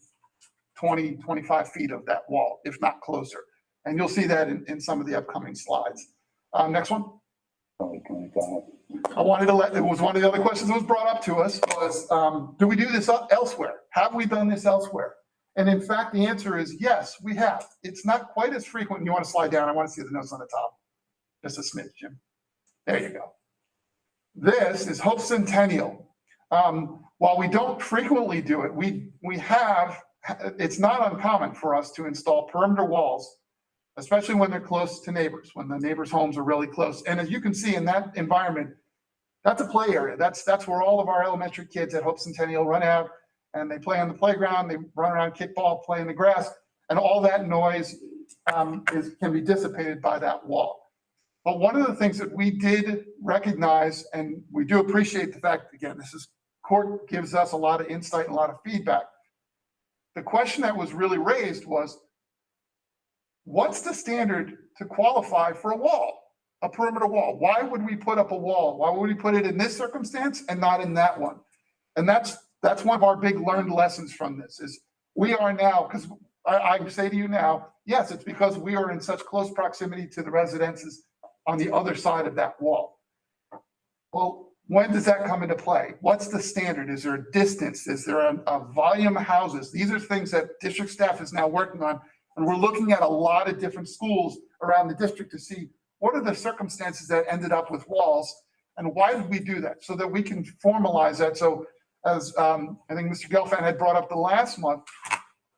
20, 25 feet of that wall, if not closer. And you'll see that in some of the upcoming slides. Next one. Only 25. I wanted to it was one of the other questions that was brought up to us was, do we do this elsewhere? Have we done this elsewhere? And in fact, the answer is yes, we have. It's not quite as frequent. You want to slide down? I want to see the notes on the top. Just a smidge, Jim. There you go. This is Hope Centennial. While we don't frequently do it, we have, it's not uncommon for us to install perimeter walls, especially when they're close to neighbors, when the neighbors' homes are really close. And as you can see in that environment, that's a play area. That's where all of our elementary kids at Hope Centennial run out and they play on the playground, they run around, kickball, play in the grass, and all that noise can be dissipated by that wall. But one of the things that we did recognize, and we do appreciate the fact, again, CORC gives us a lot of insight and a lot of feedback. The question that was really raised was, what's the standard to qualify for a wall, a perimeter wall? Why would we put up a wall? Why would we put it in this circumstance and not in that one? And that's one of our big learned lessons from this is we are now, because I say to you now, yes, it's because we are in such close proximity to the residences on the other side of that wall. Well, when does that come into play? What's the standard? Is there a distance? Is there a volume of houses? These are things that district staff is now working on. And we're looking at a lot of different schools around the district to see what are the circumstances that ended up with walls and why did we do that? So that we can formalize that. So as I think Mr. Gelfand had brought up the last month,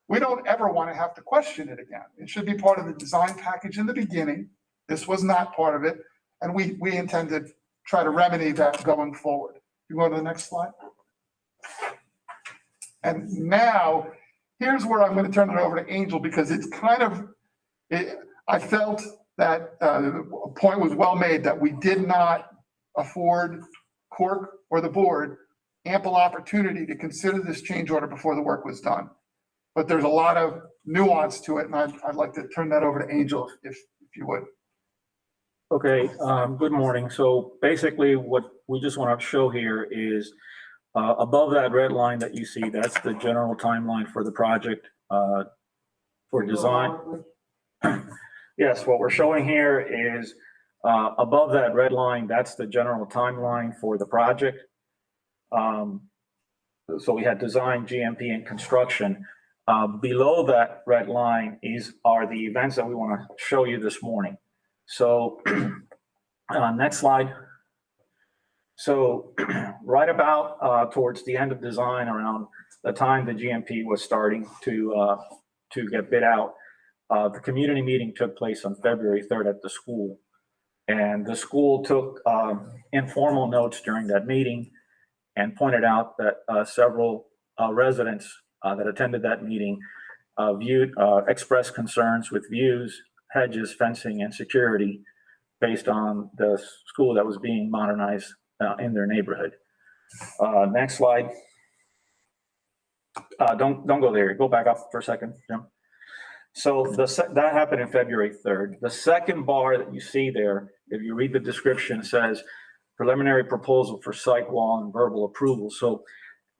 we don't ever want to have to question it again. It should be part of the design package in the beginning. This was not part of it. And we intend to try to remedy that going forward. You go to the next slide. And now, here's where I'm going to turn it over to Angel because it's kind of, I felt that a point was well made that we did not afford CORC or the board ample opportunity to consider this change order before the work was done. But there's a lot of nuance to it, and I'd like to turn that over to Angel if you would. Okay, good morning. So basically what we just want to show here is above that red line that you see, that's the general timeline for the project for design. Yes, what we're showing here is above that red line, that's the general timeline for the project. So we had design, GMP, and construction. Below that red line are the events that we want to show you this morning. So next slide. So right about towards the end of design, around the time the GMP was starting to get bid out, the community meeting took place on February 3rd at the school. And the school took informal notes during that meeting and pointed out that several residents that attended that meeting expressed concerns with views, hedges, fencing, and security based on the school that was being modernized in their neighborhood. Next slide. Don't go there. Go back up for a second, Jim. So that happened in February 3rd. The second bar that you see there, if you read the description, says preliminary proposal for site wall and verbal approval. So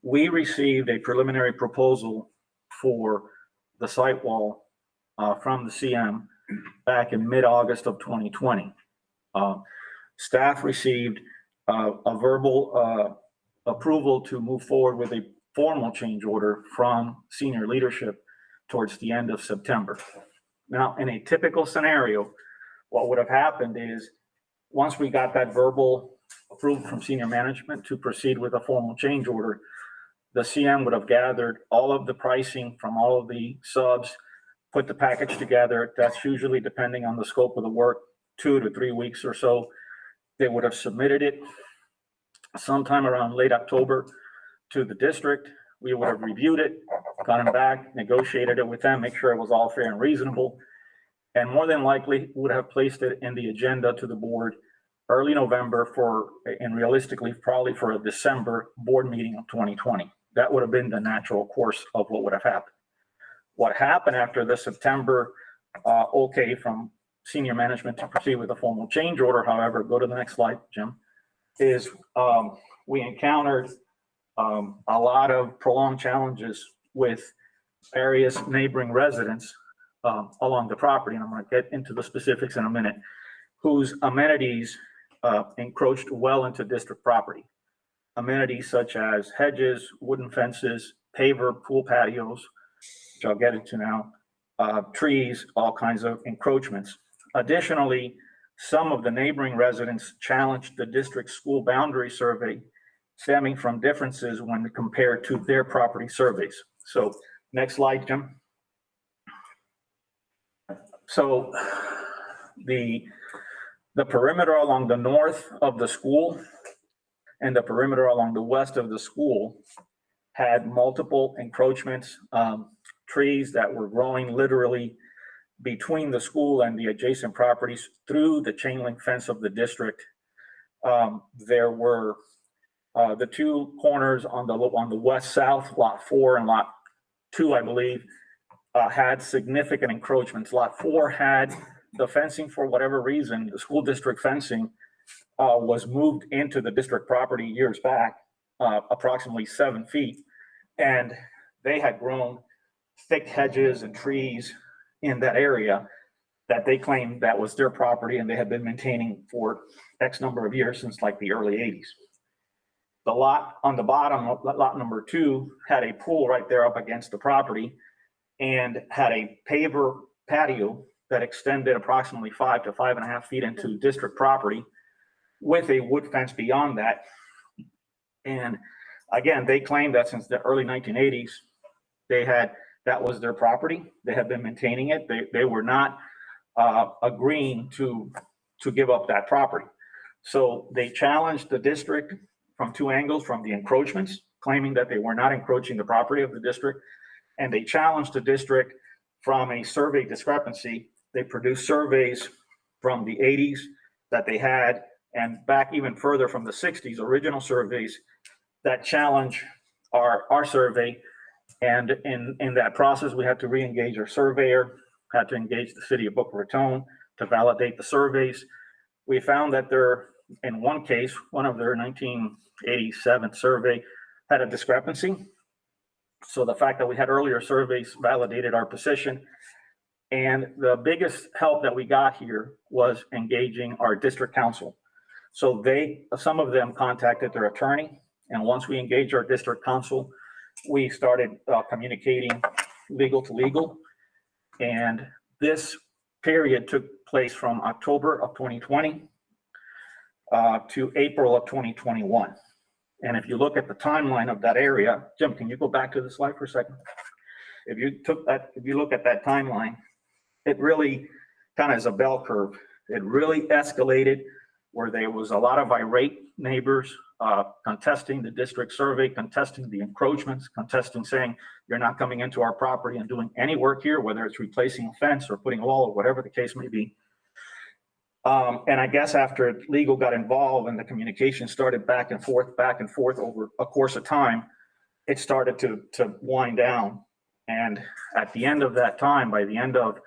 we received a preliminary proposal for the site wall from the CM back in mid-August of 2020. Staff received a verbal approval to move forward with a formal change order from senior leadership towards the end of September. Now, in a typical scenario, what would have happened is once we got that verbal approval from senior management to proceed with a formal change order, the CM would have gathered all of the pricing from all of the subs, put the package together. That's usually, depending on the scope of the work, 2 to 3 weeks or so. They would have submitted it sometime around late October to the district. We would have reviewed it, gotten back, negotiated it with them, make sure it was all fair and reasonable, and more than likely would have placed it in the agenda to the board early November and realistically probably for a December board meeting of 2020. That would have been the natural course of what would have happened. What happened after the September okay from senior management to proceed with a formal change order, however, go to the next slide, Jim, is we encountered a lot of prolonged challenges with various neighboring residents along the property, and I'm going to get into the specifics in a minute, whose amenities encroached well into district property. Amenities such as hedges, wooden fences, paver, pool patios, which I'll get into now, trees, all kinds of encroachments. Additionally, some of the neighboring residents challenged the district school boundary survey stemming from differences when compared to their property surveys. So next slide, Jim. So the perimeter along the north of the school and the perimeter along the west of the school had multiple encroachments, trees that were growing literally between the school and the adjacent properties through the chain link fence of the district. There were the two corners on the west-south, lot 4 and lot 2, I believe, had significant encroachments. Lot 4 had the fencing, for whatever reason, the school district fencing was moved into the district property years back, approximately 7 feet. And they had grown thick hedges and trees in that area that they claimed that was their property and they had been maintaining for X number of years, since like the early 80s. The lot on the bottom, lot number 2, had a pool right there up against the property and had a paver patio that extended approximately 5 to 5.5 feet into district property with a wood fence beyond that. And again, they claimed that since the early 1980s, that was their property. They had been maintaining it. They were not agreeing to give up that property. So they challenged the district from 2 angles, from the encroachments, claiming that they were not encroaching the property of the district. And they challenged the district from a survey discrepancy. They produced surveys from the 80s that they had, and back even further from the 60s, original surveys that challenge our survey. And in that process, we had to re-engage our surveyor, had to engage the city of Boca Raton to validate the surveys. We found that in one case, one of their 1987 survey had a discrepancy. So the fact that we had earlier surveys validated our position. And the biggest help that we got here was engaging our district council. So some of them contacted their attorney. And once we engaged our district council, we started communicating legal to legal. And this period took place from October of 2020 to April of 2021. And if you look at the timeline of that area, Jim, can you go back to the slide for a second? If you look at that timeline, it really kind of is a bell curve. It really escalated where there was a lot of irate neighbors contesting the district survey, contesting the encroachments, contesting saying, you're not coming into our property and doing any work here, whether it's replacing a fence or putting a wall or whatever the case may be. And I guess after legal got involved and the communication started back and forth over a course of time, it started to wind down. And at the end of that time, by the end of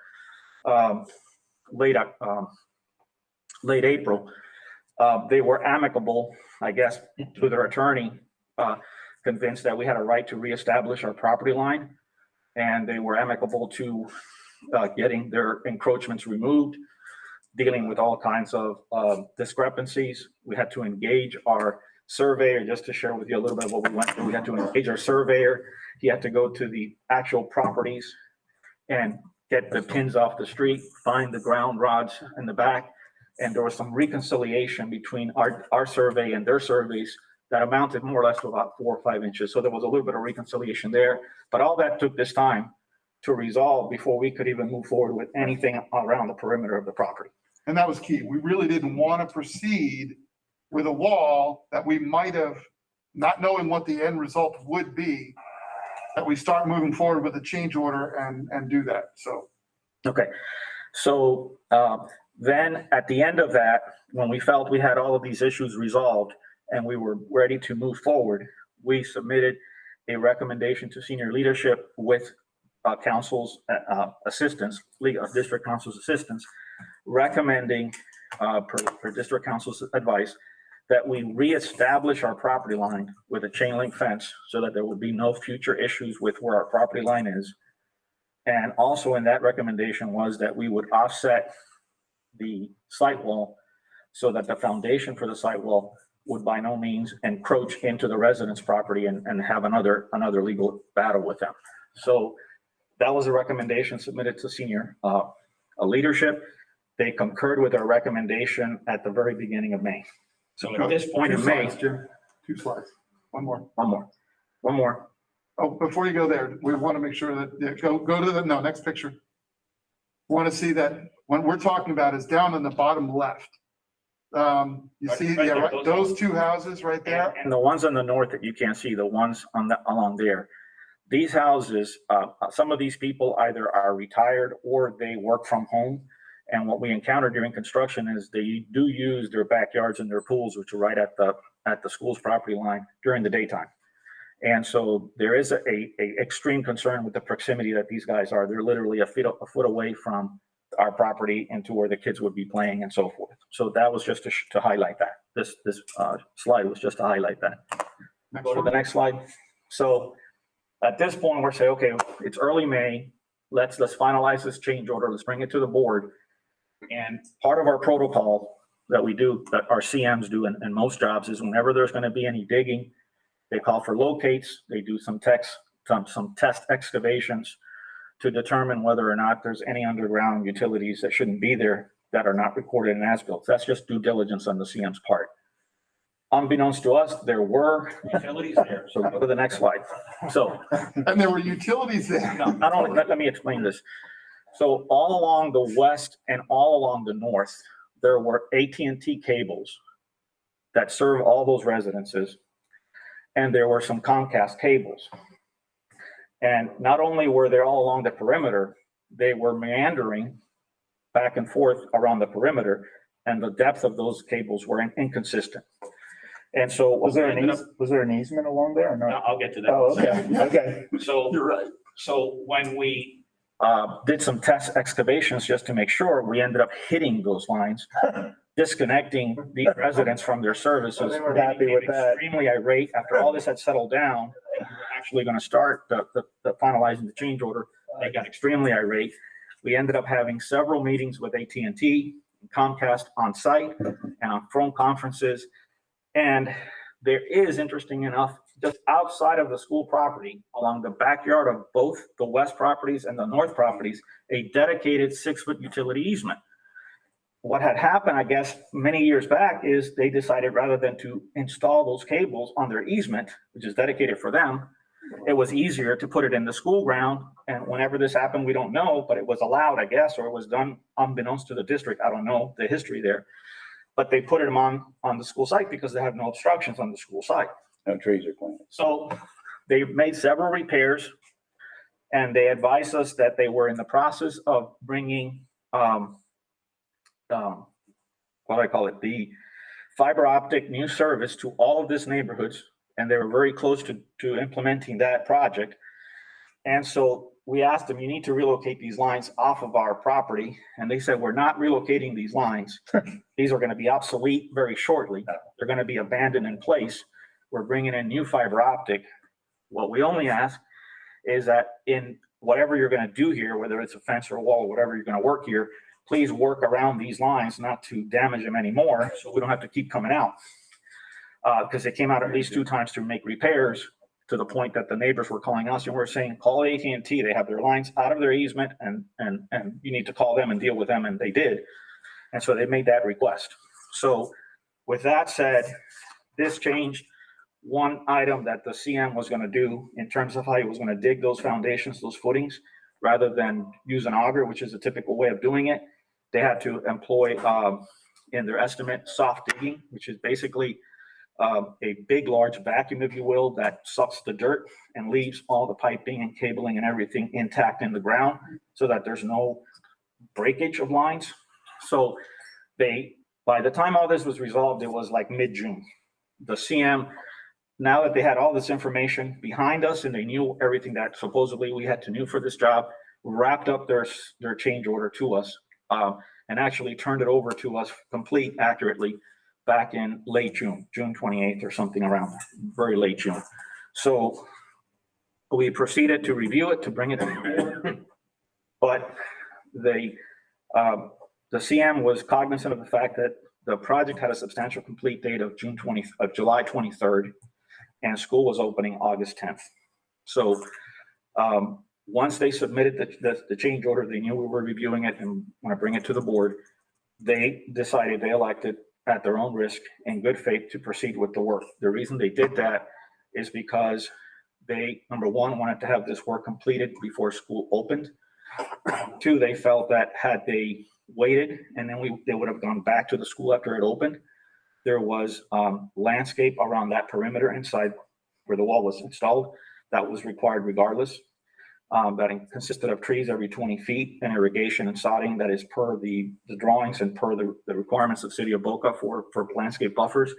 late April, they were amicable, I guess, to their attorney, convinced that we had a right to reestablish our property line. And they were amicable to getting their encroachments removed, dealing with all kinds of discrepancies. We had to engage our surveyor, just to share with you a little bit of what we went through. We had to engage our surveyor. He had to go to the actual properties and get the pins off the street, find the ground rods in the back. And there was some reconciliation between our survey and their surveys that amounted more or less to about 4 or 5 inches. So there was a little bit of reconciliation there, but all that took this time to resolve before we could even move forward with anything around the perimeter of the property. And that was key. We really didn't want to proceed with a wall that we might have, not knowing what the end result would be, that we start moving forward with a change order and do that, so. Okay, so then at the end of that, when we felt we had all of these issues resolved and we were ready to move forward, we submitted a recommendation to senior leadership with council's assistance, district council's assistance, recommending per district council's advice that we reestablish our property line with a chain link fence so that there would be no future issues with where our property line is. And also in that recommendation was that we would offset the site wall so that the foundation for the site wall would by no means encroach into the residence property and have another legal battle with them. So that was a recommendation submitted to senior leadership. They concurred with our recommendation at the very beginning of May. So at this point in May, Jim, 2 slides, one more. One more. Oh, before you go there, we want to make sure that, go to the, next picture. We want to see that what we're talking about is down in the bottom left. You see, Right yeah, there, right, those 2 houses right there. And the ones on the north that you can't see, the ones along there. These houses, some of these people either are retired or they work from home. And what we encountered during construction is they do use their backyards and their pools, which are right at the school's property line during the daytime. And so there is a extreme concern with the proximity that these guys are. They're literally a foot away from our property and to where the kids would be playing and so forth. So that was just to highlight that. This slide was just to highlight that. Go to the next slide. So at this point, we're saying, okay, it's early May. Let's finalize this change order. Let's bring it to the board. And part of our protocol that we do, that our CMs do in most jobs, is whenever there's going to be any digging, they call for locates, they do some test excavations to determine whether or not there's any underground utilities that shouldn't be there that are not recorded in as-built. That's just due diligence on the CM's part. Unbeknownst to us, there were utilities there. So go to the next slide. So. And there were utilities there. No, not only, let me explain this. So all along the west and all along the north, there were AT&T cables that serve all those residences. And there were some Comcast cables. And not only were they all along the perimeter, they were meandering back and forth around the perimeter, and the depth of those cables were inconsistent. And so Was there an easement along there or not? I'll get to that. Oh, okay, okay. So you're right. So when we did some test excavations just to make sure, we ended up hitting those lines, disconnecting the residents from their services. They were happy with that. Extremely irate after all this had settled down. And we were actually going to start the finalizing the change order. They got extremely irate. We ended up having several meetings with AT&T, Comcast on site and on phone conferences. And there is, interesting enough, just outside of the school property, along the backyard of both the west properties and the north properties, a dedicated 6-foot utility easement. What had happened, I guess, many years back is they decided rather than to install those cables on their easement, which is dedicated for them, it was easier to put it in the school ground. And whenever this happened, we don't know, but it was allowed, I guess, or it was done unbeknownst to the district. I don't know the history there. But they put them on the school site because they have no obstructions on the school site. No trees are planted. So they made several repairs, and they advised us that they were in the process of bringing, what do I call it, the fiber optic new service to all of these neighborhoods, and they were very close to implementing that project. And so we asked them, you need to relocate these lines off of our property. And they said, we're not relocating these lines. These are going to be obsolete very shortly. They're going to be abandoned in place. We're bringing in new fiber optic. What we only ask is that in whatever you're going to do here, whether it's a fence or a wall, or whatever you're going to work here, please work around these lines not to damage them anymore, so we don't have to keep coming out. Because they came out at least 2 times to make repairs, to the point that the neighbors were calling us and we're saying, call AT&T. They have their lines out of their easement, and you need to call them and deal with them. And they did. And so they made that request. So with that said, this changed one item that the CM was going to do in terms of how he was going to dig those foundations, those footings, rather than use an auger, which is a typical way of doing it. They had to employ, in their estimate, soft digging, which is basically a big, large vacuum, if you will, that sucks the dirt and leaves all the piping and cabling and everything intact in the ground so that there's no breakage of lines. So by the time all this was resolved, it was like mid-June. The CM, now that they had all this information behind us and they knew everything that supposedly we had to know for this job, wrapped up their change order to us, and actually turned it over to us complete accurately back in late June 28th or something around there, very late June. So we proceeded to review it, to bring it to the board. But the CM was cognizant of the fact that the project had a substantial complete date of July 23rd, and school was opening August 10th. So once they submitted the change order, they knew we were reviewing it and want to bring it to the board. They elected at their own risk in good faith to proceed with the work. The reason they did that is because they, number one, wanted to have this work completed before school opened. 2, they felt that had they waited and then they would have gone back to the school after it opened, there was landscape around that perimeter inside where the wall was installed that was required regardless. That consisted of trees every 20 feet and irrigation and sodding that is per the drawings and per the requirements of City of Boca for landscape buffers.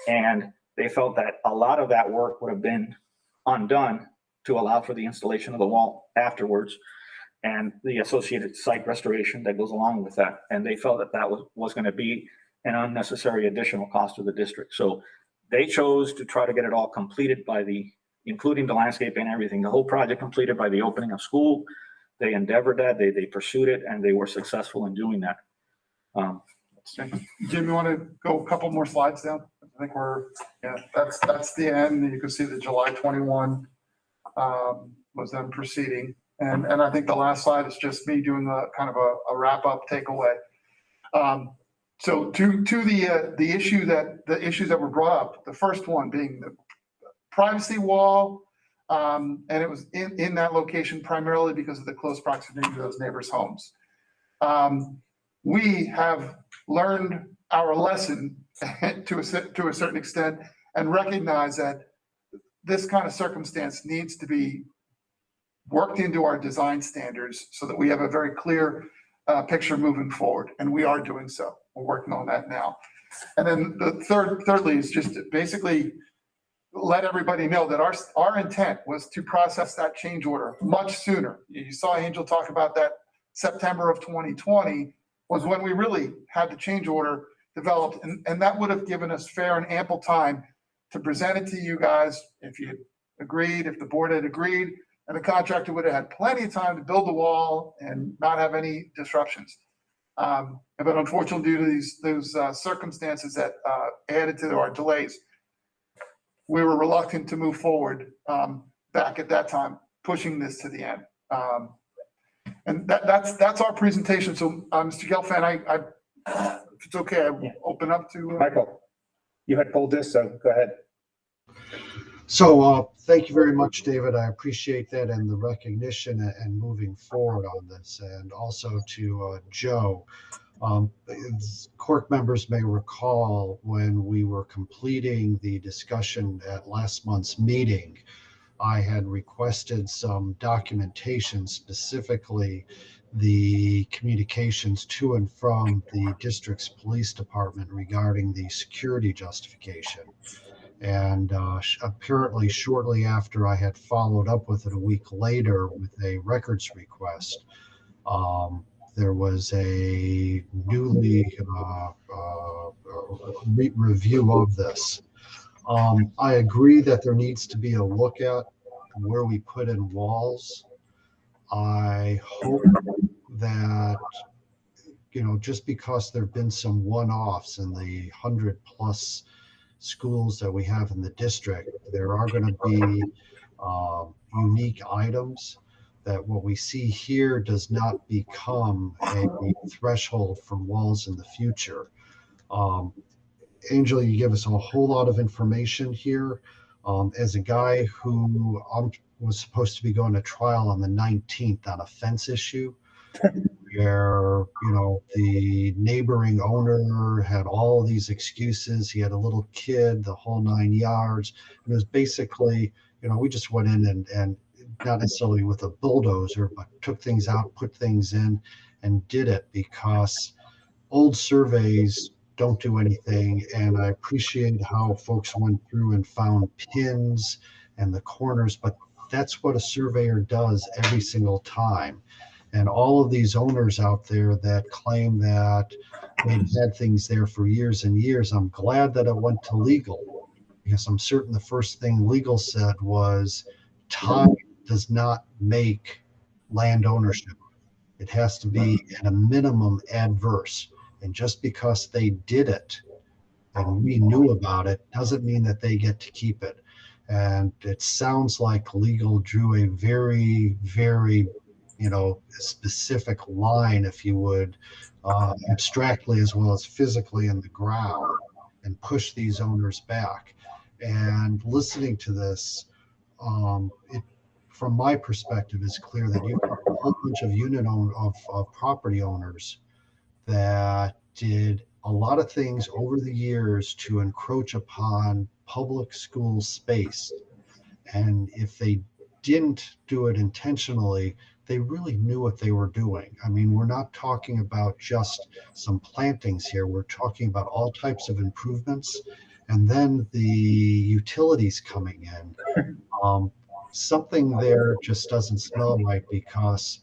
And they felt that a lot of that work would have been undone to allow for the installation of the wall afterwards and the associated site restoration that goes along with that. And they felt that that was going to be an unnecessary additional cost to the district. So they chose to try to get it all completed including the landscape and everything, the whole project completed by the opening of school. They endeavored that, they pursued it, and they were successful in doing that. Jim, you want to go a couple more slides down? I think that's the end. You can see the July 21 was them proceeding. And I think the last slide is just me doing a kind of a wrap up takeaway. So to the issues that were brought up, the first one being the privacy wall, and it was in that location primarily because of the close proximity to those neighbors' homes. We have learned our lesson to a certain extent and recognize that this kind of circumstance needs to be worked into our design standards so that we have a very clear picture moving forward, and we are doing so. We're working on that now. And then the thirdly is just to basically let everybody know that our intent was to process that change order much sooner. You saw Angel talk about that September of 2020 was when we really had the change order developed, and that would have given us fair and ample time to present it to you guys if you agreed, if the board had agreed, and the contractor would have had plenty of time to build the wall and not have any disruptions. But unfortunately, due to those circumstances that added to our delays, we were reluctant to move forward back at that time, pushing this to the end. And that's our presentation. So, Mr. Gelfand, if it's okay, I will open up to Michael, you had pulled this, so go ahead. So thank you very much, David. I appreciate that and the recognition and moving forward on this. And also to Joe, CORC members may recall when we were completing the discussion at last month's meeting, I had requested some documentation, specifically the communications to and from the district's police department regarding the security justification. And apparently shortly after I had followed up with it a week later with a records request, there was a newly review of this. I agree that there needs to be a look at where we put in walls. I hope that, just because there have been some one-offs in the 100+ schools that we have in the district, there are going to be unique items that what we see here does not become a threshold for walls in the future. Angel, you give us a whole lot of information here. As a guy who was supposed to be going to trial on the 19th on a fence issue, where the neighboring owner had all of these excuses. He had a little kid, the whole 9 yards. And it was basically, we just went in and not necessarily with a bulldozer, but took things out, put things in, and did it because old surveys don't do anything. And I appreciate how folks went through and found pins and the corners, but that's what a surveyor does every single time. And all of these owners out there that claim that they've had things there for years and years, I'm glad that it went to legal, because I'm certain the first thing legal said was time does not make land ownership. It has to be at a minimum adverse. And just because they did it and we knew about it doesn't mean that they get to keep it. And it sounds like legal drew a very, very specific line, if you would, abstractly as well as physically in the ground, and push these owners back. And listening to this, it, from my perspective, is clear that you have a whole bunch of property owners that did a lot of things over the years to encroach upon public school space. And if they didn't do it intentionally, they really knew what they were doing. I mean, we're not talking about just some plantings here. We're talking about all types of improvements. And then the utilities coming in. Something there just doesn't smell right, because,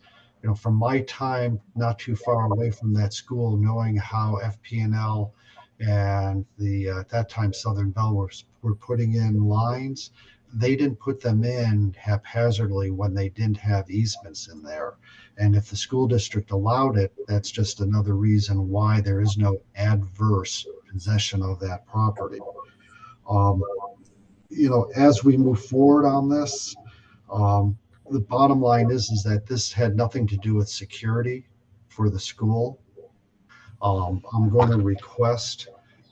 from my time not too far away from that school, knowing how FP&L and the at that time Southern Bell were putting in lines, they didn't put them in haphazardly when they didn't have easements in there. And if the school district allowed it, that's just another reason why there is no adverse possession of that property. As we move forward on this, the bottom line is that this had nothing to do with security for the school. I'm going to request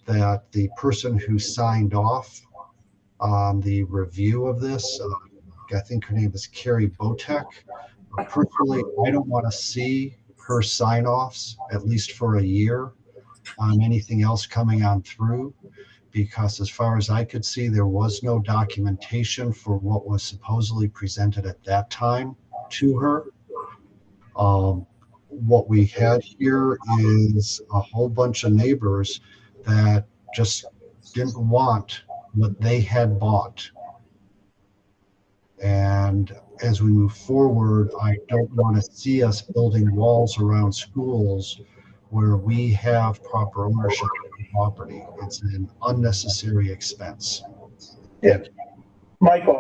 that the person who signed off on the review of this, I think her name is Carrie Botek. Personally, I don't want to see her sign offs, at least for a year, on anything else coming on through, because as far as I could see, there was no documentation for what was supposedly presented at that time to her. What we had here is a whole bunch of neighbors that just didn't want what they had bought. And as we move forward, I don't want to see us building walls around schools where we have proper ownership of the property. It's an unnecessary expense. Yeah. Michael,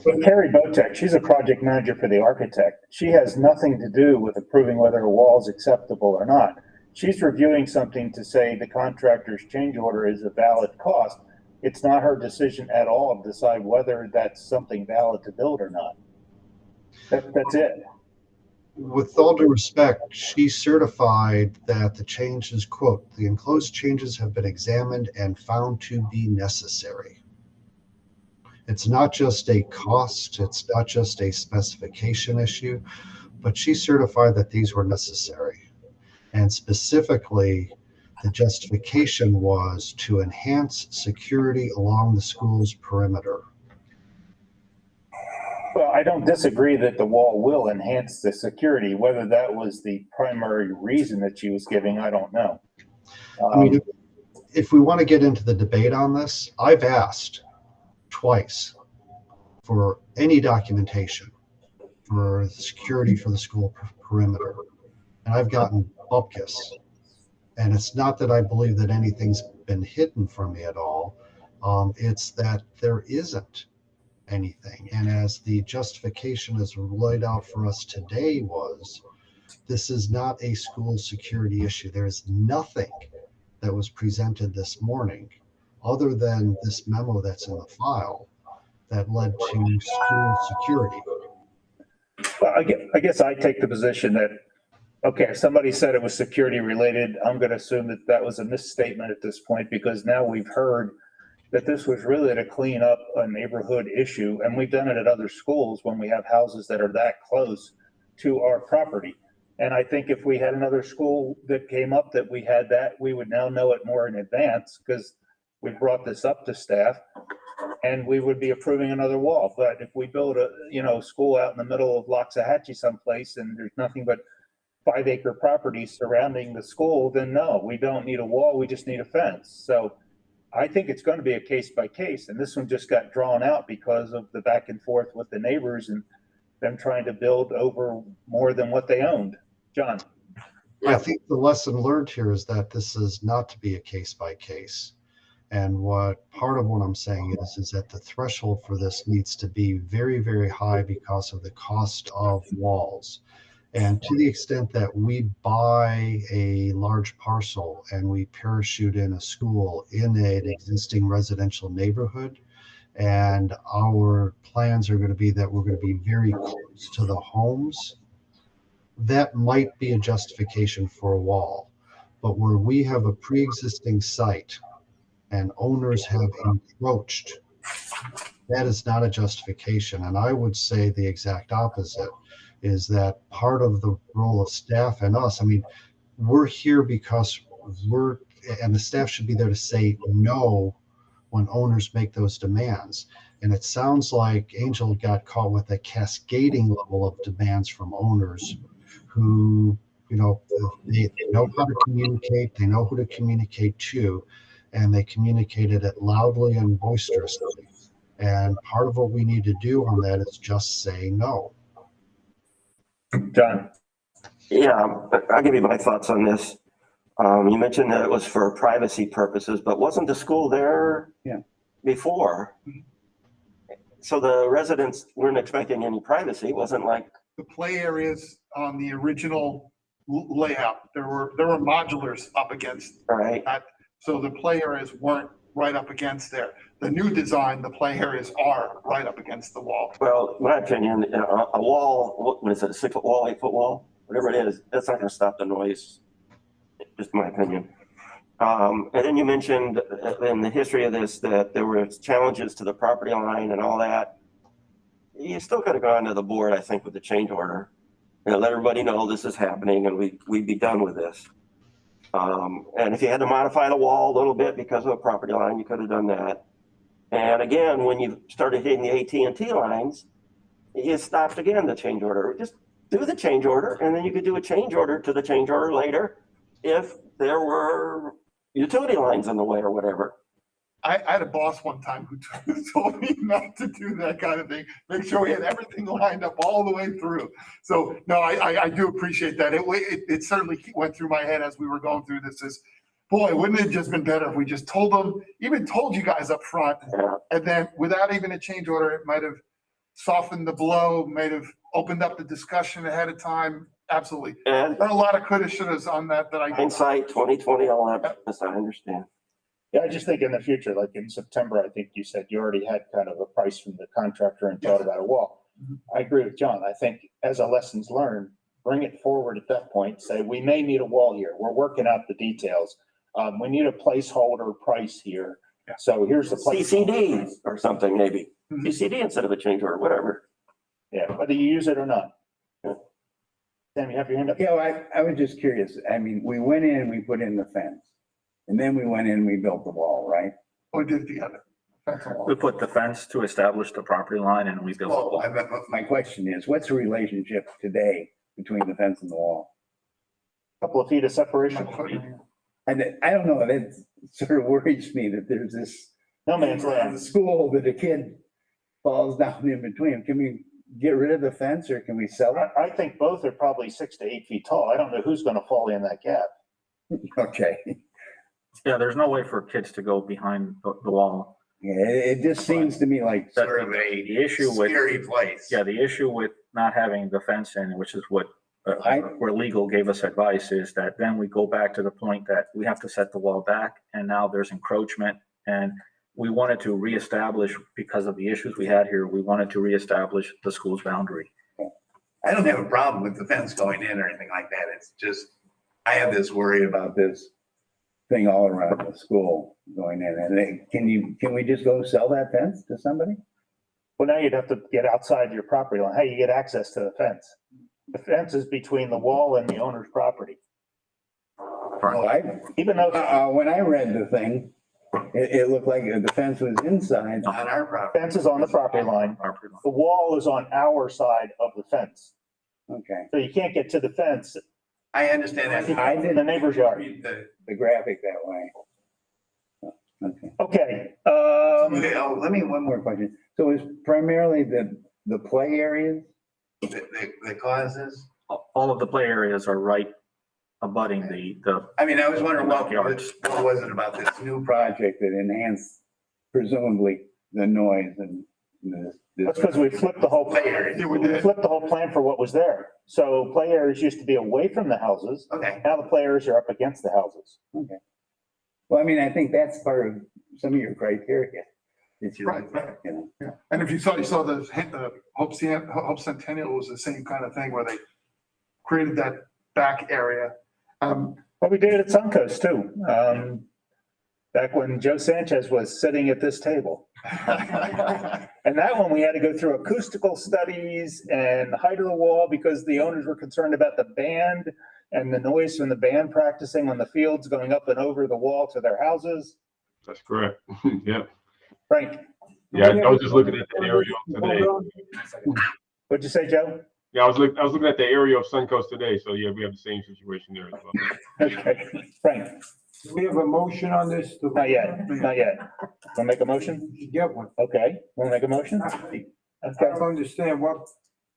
with Carrie Botek, she's a project manager for the architect. She has nothing to do with approving whether a wall is acceptable or not. She's reviewing something to say the contractor's change order is a valid cost. It's not her decision at all to decide whether that's something valid to build or not. That's it. With all due respect, she certified that the changes, quote, the enclosed changes have been examined and found to be necessary. It's not just a cost, it's not just a specification issue, but she certified that these were necessary. And specifically, the justification was to enhance security along the school's perimeter. Well, I don't disagree that the wall will enhance the security. Whether that was the primary reason that she was giving, I don't know. I mean, if we want to get into the debate on this, I've asked twice for any documentation for security for the school perimeter, and I've gotten bupkis. And it's not that I believe that anything's been hidden from me at all. It's that there isn't anything. And as the justification is laid out for us today was, this is not a school security issue. There is nothing that was presented this morning other than this memo that's in the file that led to school security. Well, I guess I take the position that, okay, if somebody said it was security related, I'm going to assume that that was a misstatement at this point, because now we've heard that this was really to clean up a neighborhood issue. And we've done it at other schools when we have houses that are that close to our property. And I think if we had another school that came up that we had that, we would now know it more in advance, because we brought this up to staff and we would be approving another wall. But if we build a, school out in the middle of Loxahatchee someplace and there's nothing but 5-acre property surrounding the school, then no, we don't need a wall, we just need a fence. So I think it's going to be a case by case, and this one just got drawn out because of the back and forth with the neighbors and them trying to build over more than what they owned. John? I think the lesson learned here is that this is not to be a case by case. And what part of what I'm saying is that the threshold for this needs to be very, very high because of the cost of walls. And to the extent that we buy a large parcel and we parachute in a school in an existing residential neighborhood, and our plans are going to be that we're going to be very close to the homes, that might be a justification for a wall. But where we have a pre-existing site and owners have encroached, that is not a justification. And I would say the exact opposite. Is that part of the role of staff and us? I mean, we're here because and the staff should be there to say no when owners make those demands. And it sounds like Angel got caught with a cascading level of demands from owners who, they know how to communicate, they know who to communicate to, and they communicated it loudly and boisterously. And part of what we need to do on that is just say no. John? Yeah, I'll give you my thoughts on this. You mentioned that it was for privacy purposes, but wasn't the school there? Yeah. Before? So the residents weren't expecting any privacy, it wasn't like, The play areas on the original layout, there were modulars up against right? that. So the play areas weren't right up against there. The new design, the play areas are right up against the wall. Well, in my opinion, a wall, what is it, a 6-foot wall, 8-foot wall, whatever it is, that's not gonna stop the noise, just my opinion. And then you mentioned in the history of this, that there were challenges to the property line and all that. You still could have gone to the board, I think, with the change order. And let everybody know this is happening and we'd be done with this. And if you had to modify the wall a little bit because of a property line, you could have done that. And again, when you started hitting the AT&T lines, you stopped again the change order. Just do the change order, and then you could do a change order to the change order later if there were utility lines in the way or whatever. I had a boss one time who told me not to do that kind of thing. Make sure we had everything lined up all the way through. So no, I do appreciate that. It certainly went through my head as we were going through this is, boy, wouldn't it have just been better if we just told them, even told you guys up front, and then without even a change order, it might have softened the blow, might have opened up the discussion ahead of time. Absolutely. And there are a lot of coulda, shouldas on that I. Hindsight, 2020, all that, yes, I understand. Yeah, I just think in the future, like in September, I think you said you already had kind of a price from the contractor and thought about a wall. I agree with John. I think as a lessons learned, bring it forward at that point, say, we may need a wall here. We're working out the details. We need a placeholder price here. So here's the place. CCD or something, maybe. CCD instead of a change order, whatever. Yeah, whether you use it or not. Sam, you have your hand up? Yeah, I was just curious. I mean, we went in and we put in the fence. And then we went in and we built the wall, right? We did it together. That's all. We put the fence to establish the property line and we built the wall. My question is, what's the relationship today between the fence and the wall? Couple of feet of separation. And I don't know, that sort of worries me that there's this No man's land. school that a kid falls down in between. Can we get rid of the fence or can we sell it? I think both are probably 6 to 8 feet tall. I don't know who's going to fall in that gap. Okay. Yeah, there's no way for kids to go behind the wall. Yeah, it just seems to me like That- sort of the issue with place. Yeah, the issue with not having the fence in, which is what, where legal gave us advice, is that then we go back to the point that we have to set the wall back and now there's encroachment. And we wanted to reestablish, because of the issues we had here, we wanted to reestablish the school's boundary. I don't have a problem with the fence going in or anything like that. It's just, I have this worry about this thing all around the school going in. And can we just go sell that fence to somebody? Well, now you'd have to get outside your property line. How do you get access to the fence? The fence is between the wall and the owner's property. Even though when I read the thing, it looked like the fence was inside. on our property. Fence is on the property line. The wall is on our side of the fence. Okay. So you can't get to the fence. I understand that. I In didn't the neighbor's yard. read the graphic that way. Okay. Okay. Let me, one more question. So it's primarily the play areas? the causes. All of the play areas are right abutting the I mean, I was wondering what Backyards. was it about this new Project that enhanced presumably the noise and this. That's because we flipped the whole, play area? we flipped the whole plan for what was there. So play areas used to be away from the houses. Okay. Now the play areas are up against the houses. Okay. Well, I mean, I think that's part of some of your criteria. That you, Right. you know. Yeah. And if you saw the Hope Centennial was the same kind of thing where they created that back area. Well, we did it at Suncoast too. Back when Joe Sanchez was sitting at this table. And that one, we had to go through acoustical studies and the height of the wall because the owners were concerned about the band and the noise from the band practicing on the fields going up and over the wall to their houses. That's correct. Yep. Frank, Yeah, I was just looking at the area today. what'd you say, Joe? Yeah, I was looking at the area of Suncoast today. So yeah, we have the same situation there as well. Okay, Frank, Do we have a motion on this? not yet, not yet. Wanna make a motion? You get one. Okay, wanna make a motion? I Okay. don't understand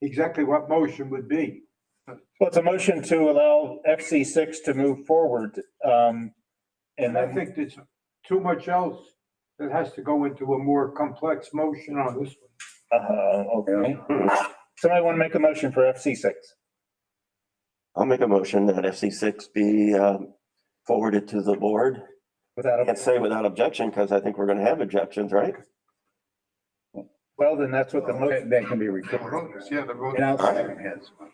exactly what motion would be. Well, it's a motion to allow FC6 to move forward. And And I then, think there's too much else that has to go into a more complex motion on this one. okay. Somebody want to make a motion for FC6? I'll make a motion that FC6 be forwarded to the board. Without, I can't say without objection, because I think we're gonna have objections, right? well, then that's what the motion, That can be recorded. Voters, yeah, the voters. And I'll second his. all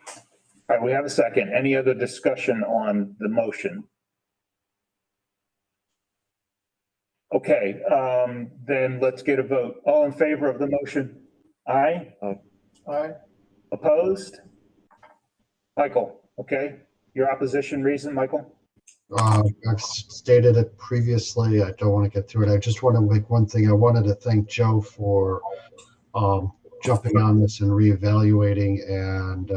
right, we have a second. Any other discussion on the motion? Okay, then let's get a vote. All in favor of the motion? Aye? Aye. Opposed? Michael, okay, your opposition reason, Michael? I've stated it previously. I don't want to get through it. I just want to make one thing. I wanted to thank Joe for jumping on this and reevaluating and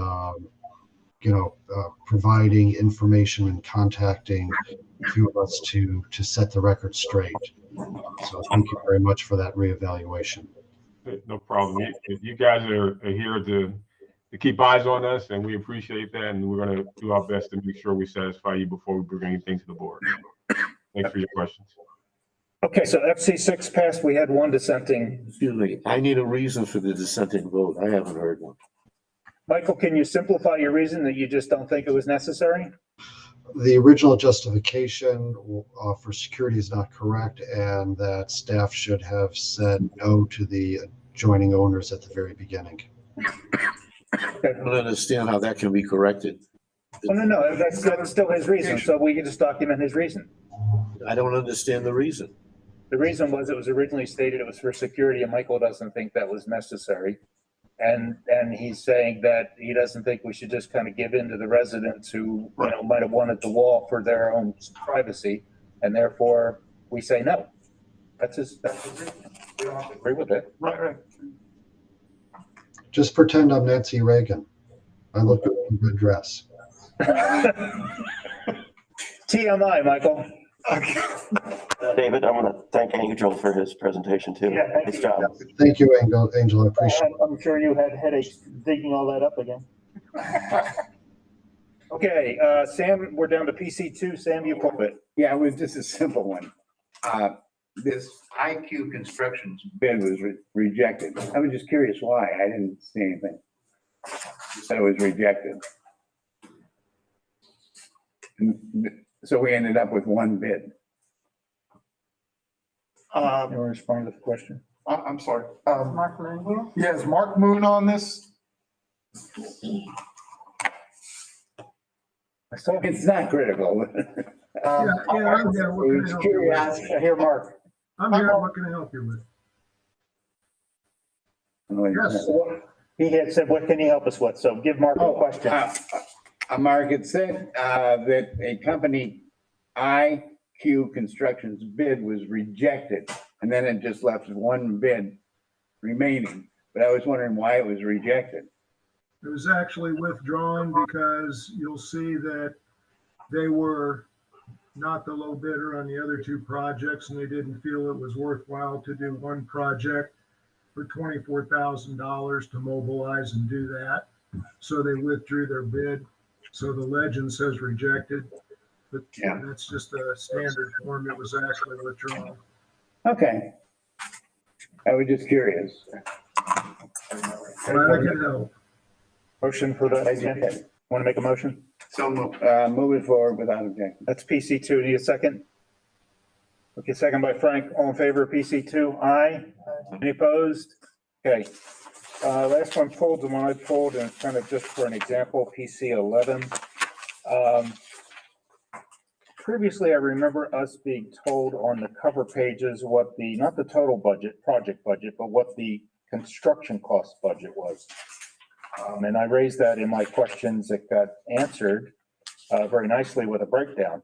providing information and contacting a few of us to set the record straight. So thank you very much for that reevaluation. No problem. You guys are here to keep eyes on us, and we appreciate that, and we're gonna do our best to make sure we satisfy you before we bring anything to the board. Thanks for your questions. Okay, so FC6 passed. We had one dissenting. Excuse me, I need a reason for the dissenting vote. I haven't heard one. Michael, can you simplify your reason that you just don't think it was necessary? The original justification for security is not correct, and that staff should have said no to the adjoining owners at the very beginning. I don't understand how that can be corrected. Oh, no, that's still his reason, so we can just document his reason. I don't understand the reason. The reason was it was originally stated it was for security, and Michael doesn't think that was necessary. And he's saying that he doesn't think we should just kind of give in to the residents who, might have wanted the wall for their own privacy, and therefore we say no. That's his reason. We don't have to agree with it. Right. Just pretend I'm Nancy Reagan. I look good in a good dress. TMI, Michael. David, I want to thank Angel for his presentation too. Yeah, thank Nice you. job. Thank you, Angel. I appreciate it. I'm sure you had headaches digging all that up again. Okay, Sam, we're down to PC2. Sam, you pulled it. Yeah, it was just a simple one. This IQ Construction's bid was rejected. I was just curious why. I didn't see anything. Just said it was rejected. So we ended up with one bid. You want to respond to the question? I'm sorry. Mark Moon. Yeah, is Mark Moon on this? It's not critical. I'm here. What can I help you with? Here, Mark. I'm here. What can I help you with? Yes. He had said, what can you help us with? So give Mark a question. Mark, it said that a company, IQ Construction's bid was rejected, and then it just left one bid remaining. But I was wondering why it was rejected. It was actually withdrawn because you'll see that they were not the low bidder on the other two projects, and they didn't feel it was worthwhile to do one project for $24,000 to mobilize and do that. So they withdrew their bid. So the legend says rejected, but that's just a standard form. It was actually withdrawn. Okay. I was just curious. Glad I could help. Motion for that. Want to make a motion? So move it forward without objection. That's PC2. Need a second? Okay, second by Frank. All in favor of PC2? Aye. Any opposed? Okay. Last one pulled, the one I pulled, and it's kind of just for an example, PC11. Previously, I remember us being told on the cover pages what the, not the total budget, project budget, but what the construction cost budget was. And I raised that in my questions that got answered very nicely with a breakdown.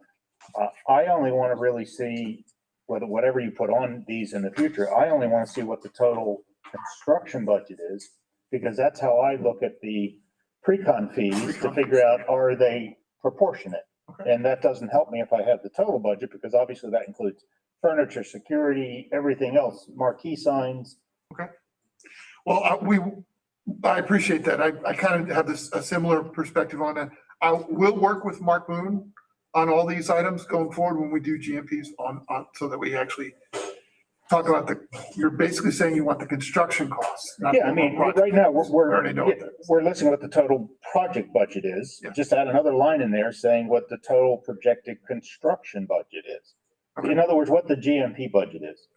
I only want to really see whatever you put on these in the future, I only want to see what the total construction budget is, because that's how I look at the pre-con fees to figure out, are they proportionate? And that doesn't help me if I have the total budget, because obviously that includes furniture, security, everything else, marquee signs. Okay. Well, I appreciate that. I kind of have a similar perspective on that. I will work with Mark Boone on all these items going forward when we do GMPs on, so that we actually talk about you're basically saying you want the construction costs. not Yeah, the I mean, project right now, costs. We already know what that is. we're listing what the total project budget is. Yeah. Just add another line in there saying what the total projected construction budget is. Okay. In other words, what the GMP budget is.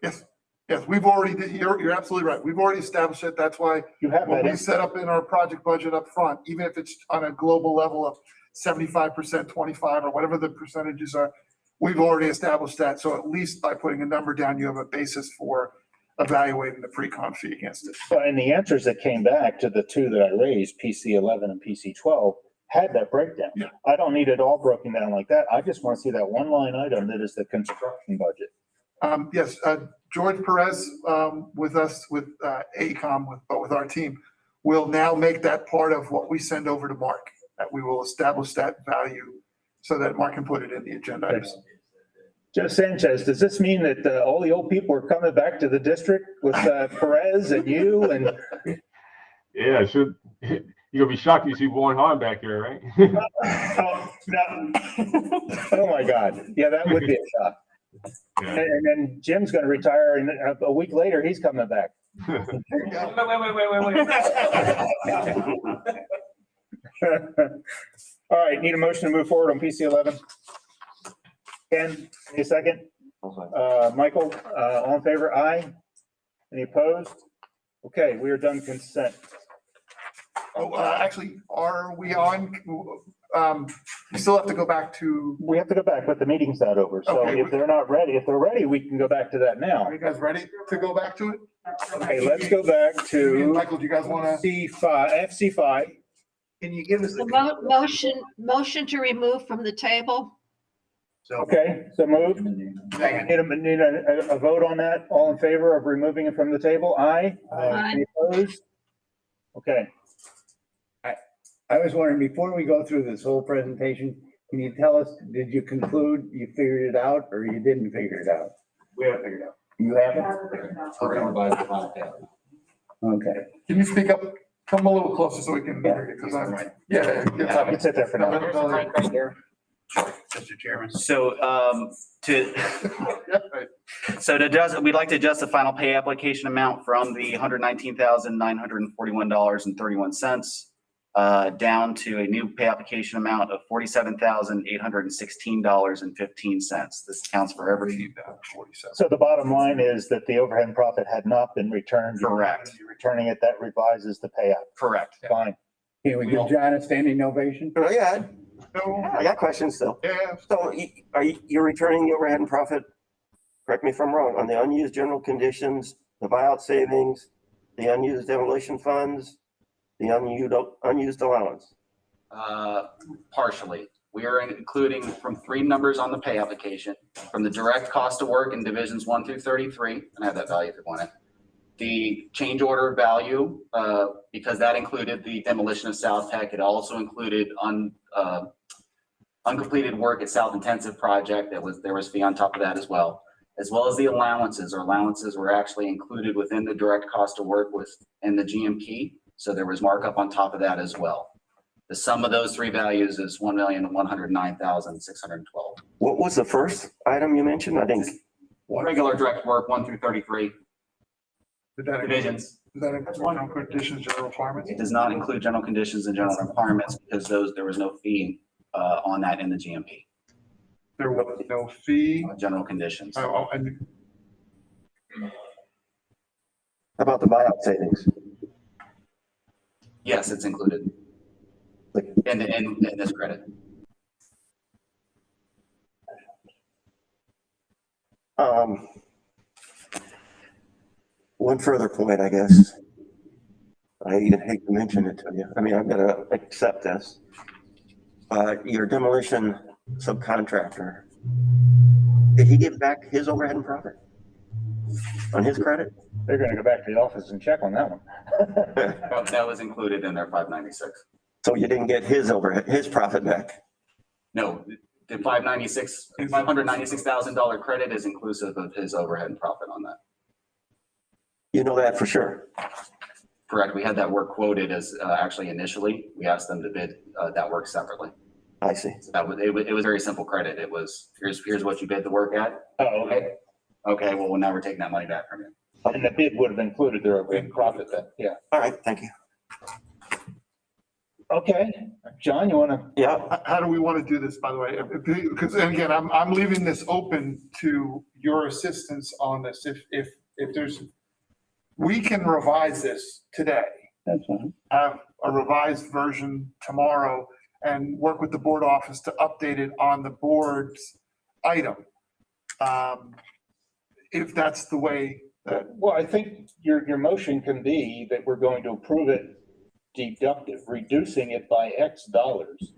Yes, we've already, you're absolutely right. We've already established it. That's why You have when that we in. set up in our project budget up front, even if it's on a global level of 75%, 25, or whatever the percentages are, we've already established that. So at least by putting a number down, you have a basis for evaluating the pre-con fee against it. Well, and the answers that came back to the two that I raised, PC 11 and PC 12, had that breakdown. Yeah. I don't need it all broken down like that. I just want to see that one line item that is the construction budget. Yes, George Perez, with us, with AECOM, with our team, will now make that part of what we send over to Mark, that we will establish that value so that Mark can put it in the agenda items. Joe Sanchez, does this mean that all the old people are coming back to the district with Perez and you and? Yeah, it should. You're gonna be shocked you see Warren Hahn back here, right? Oh, no. Oh my God. Yeah, that would be a shock. Yeah. And then Jim's going to retire and a week later he's coming back. Wait. All right, need a motion to move forward on PC 11. Ken, any second? Michael, all in favor? Aye. Any opposed? Okay, we are done consent. Oh, actually, are we on? We still have to go back to. We have to go back, but the meeting's not over. So Okay. if they're not ready, if they're ready, we can go back to that now. Are you guys ready to go back to it? Okay, let's go back to Michael, do you guys want to? FC5. Can you give us The motion to remove from the table. Okay, so moved. Need a vote on that. All in favor of removing it from the table? Aye. Aye. Any opposed? Okay. I was wondering, before we go through this whole presentation, can you tell us, did you conclude you figured it out or you didn't figure it out? We haven't figured it out. You haven't? We're gonna revise the final payout. Okay. Can you speak up? Come a little closer so we can hear you, because I'm right. Yeah. You can sit there for now. Mr. Chairman. So, we'd like to adjust the final pay application amount from the $119,941.31 down to a new pay application amount of $47,816.15. This accounts for every. So the bottom line is that the overhead and profit had not been returned. Correct. You're returning it, that revises the payout. Correct. Fine. Can we give John a standing ovation? Oh, yeah, I got questions still. Yeah. So you're returning the overhead and profit, correct me if I'm wrong, on the unused general conditions, the buyout savings, the unused demolition funds, the unused allowance? Partially. We are including from three numbers on the pay application, from the direct cost of work in divisions 1 through 33, and I have that value if you want it. The change order value, because that included the demolition of South Tech. It also included uncompleted work at South Intensive Project. There was fee on top of that as well as the allowances. Our allowances were actually included within the direct cost of work in the GMP. So there was markup on top of that as well. The sum of those three values is $1,109,612. What was the first item you mentioned? I think. Regular direct work 1 through 33 divisions. Does that include general conditions, general requirements? It does not include general conditions and general requirements because there was no fee on that in the GMP. There was no fee. General conditions. How about the buyout savings? Yes, it's included in this credit. One further point, I guess. I even hate to mention it to you. I mean, I've got to accept this. Your demolition subcontractor, did he give back his overhead and profit on his credit? They're going to go back to the office and check on that one. That was included in their 596. So you didn't get his overhead, his profit back? No, the $596,000 credit is inclusive of his overhead and profit on that. You know that for sure? Correct. We had that work quoted as, actually initially, we asked them to bid, that work separately. I see. So that was, it was very simple credit. It was, here's what you bid the work at. Oh, okay. Okay, well, now we're taking that money back from you. And the bid would have included their in profit then, yeah. All right, thank you. Okay, John, you wanna? Yeah. How do we want to do this, by the way? Because, and again, I'm leaving this open to your assistance on this. If there's, we can revise this today. That's fine. Have a revised version tomorrow and work with the board office to update it on the board's item. If that's the way that. Well, I think your motion can be that we're going to approve it deductive, reducing it by X dollars.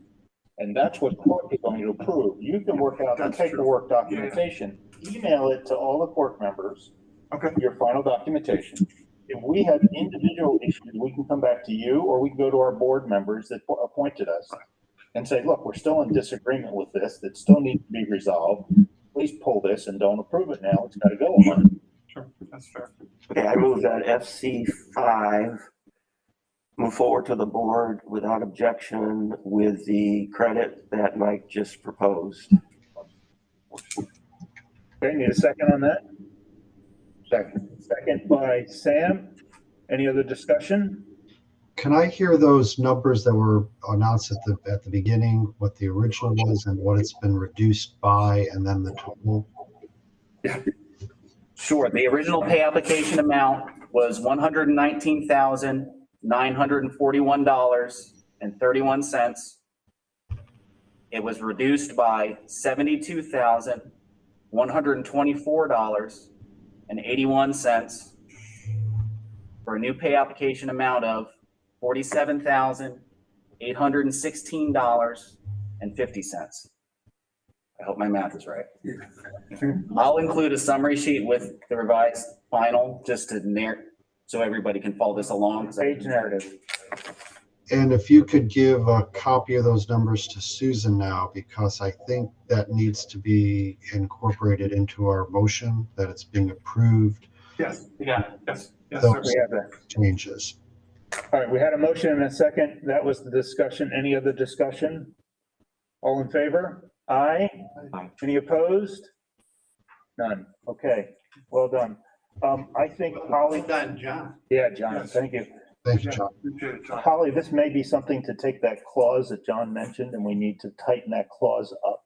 And that's what CORC is going to approve. You can work out the paperwork documentation, email it to all the CORC members. Okay. Your final documentation. If we have individual issues, we can come back to you, or we can go to our board members that appointed us and say, look, we're still in disagreement with this, that still needs to be resolved. Please pull this and don't approve it now. It's got to go on. Sure, that's fair. Okay, I move that FC5 move forward to the board without objection with the credit that Mike just proposed. Okay, need a second on that? Second. Second by Sam. Any other discussion? Can I hear those numbers that were announced at the beginning, what the original was and what it's been reduced by, and then the total? Sure. The original pay application amount was $119,941.31. It was reduced by $72,124.81 for a new pay application amount of $47,816.50. I hope my math is right. I'll include a summary sheet with the revised final, just to so everybody can follow this along. Page narrative. And if you could give a copy of those numbers to Susan now, because I think that needs to be incorporated into our motion, that it's being approved. Yes, yeah, yes, yes, Those sir. We have that. changes. All right, we had a motion and a second. That was the discussion. Any other discussion? All in favor? Aye. Aye. Any opposed? None. Okay, well done. I think Holly. Well done, John. Yeah, John, Yes. thank you. Thank you, John. Appreciate it, John. Holly, this may be something to take that clause that John mentioned, and we need to tighten that clause up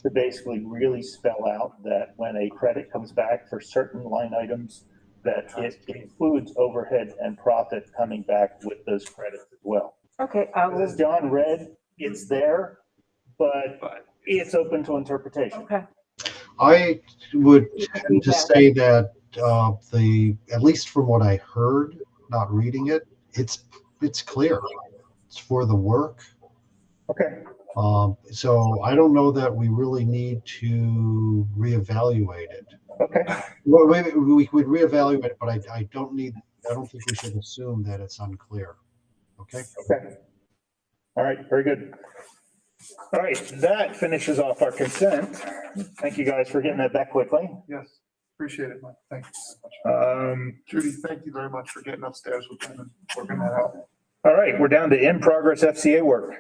to basically really spell out that when a credit comes back for certain line items, that it includes overhead and profit coming back with those credits as well. Okay, As John read, it's there, but it's open to interpretation. okay. I would tend to say that at least from what I heard, not reading it, it's clear. It's for the work. Okay. So I don't know that we really need to reevaluate it. Okay. Well, maybe we could reevaluate it, but I don't think we should assume that it's unclear. Okay. Okay. All right, very good. All right, that finishes off our consent. Thank you guys for getting that back quickly. Yes, appreciate it, Mike. Thank you so much. Judy, thank you very much for getting upstairs with them and working that out. All right, we're down to in-progress FCA work.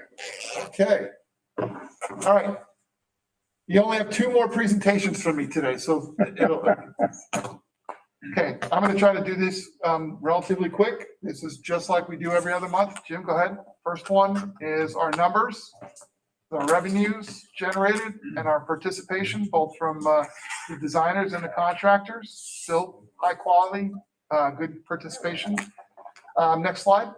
Okay. All right. You only have 2 more presentations from me today, so okay, I'm gonna try to do this relatively quick. This is just like we do every other month. Jim, go ahead. First one is our numbers, the revenues generated and our participation, both from the designers and the contractors. Still high quality, good participation. Next slide.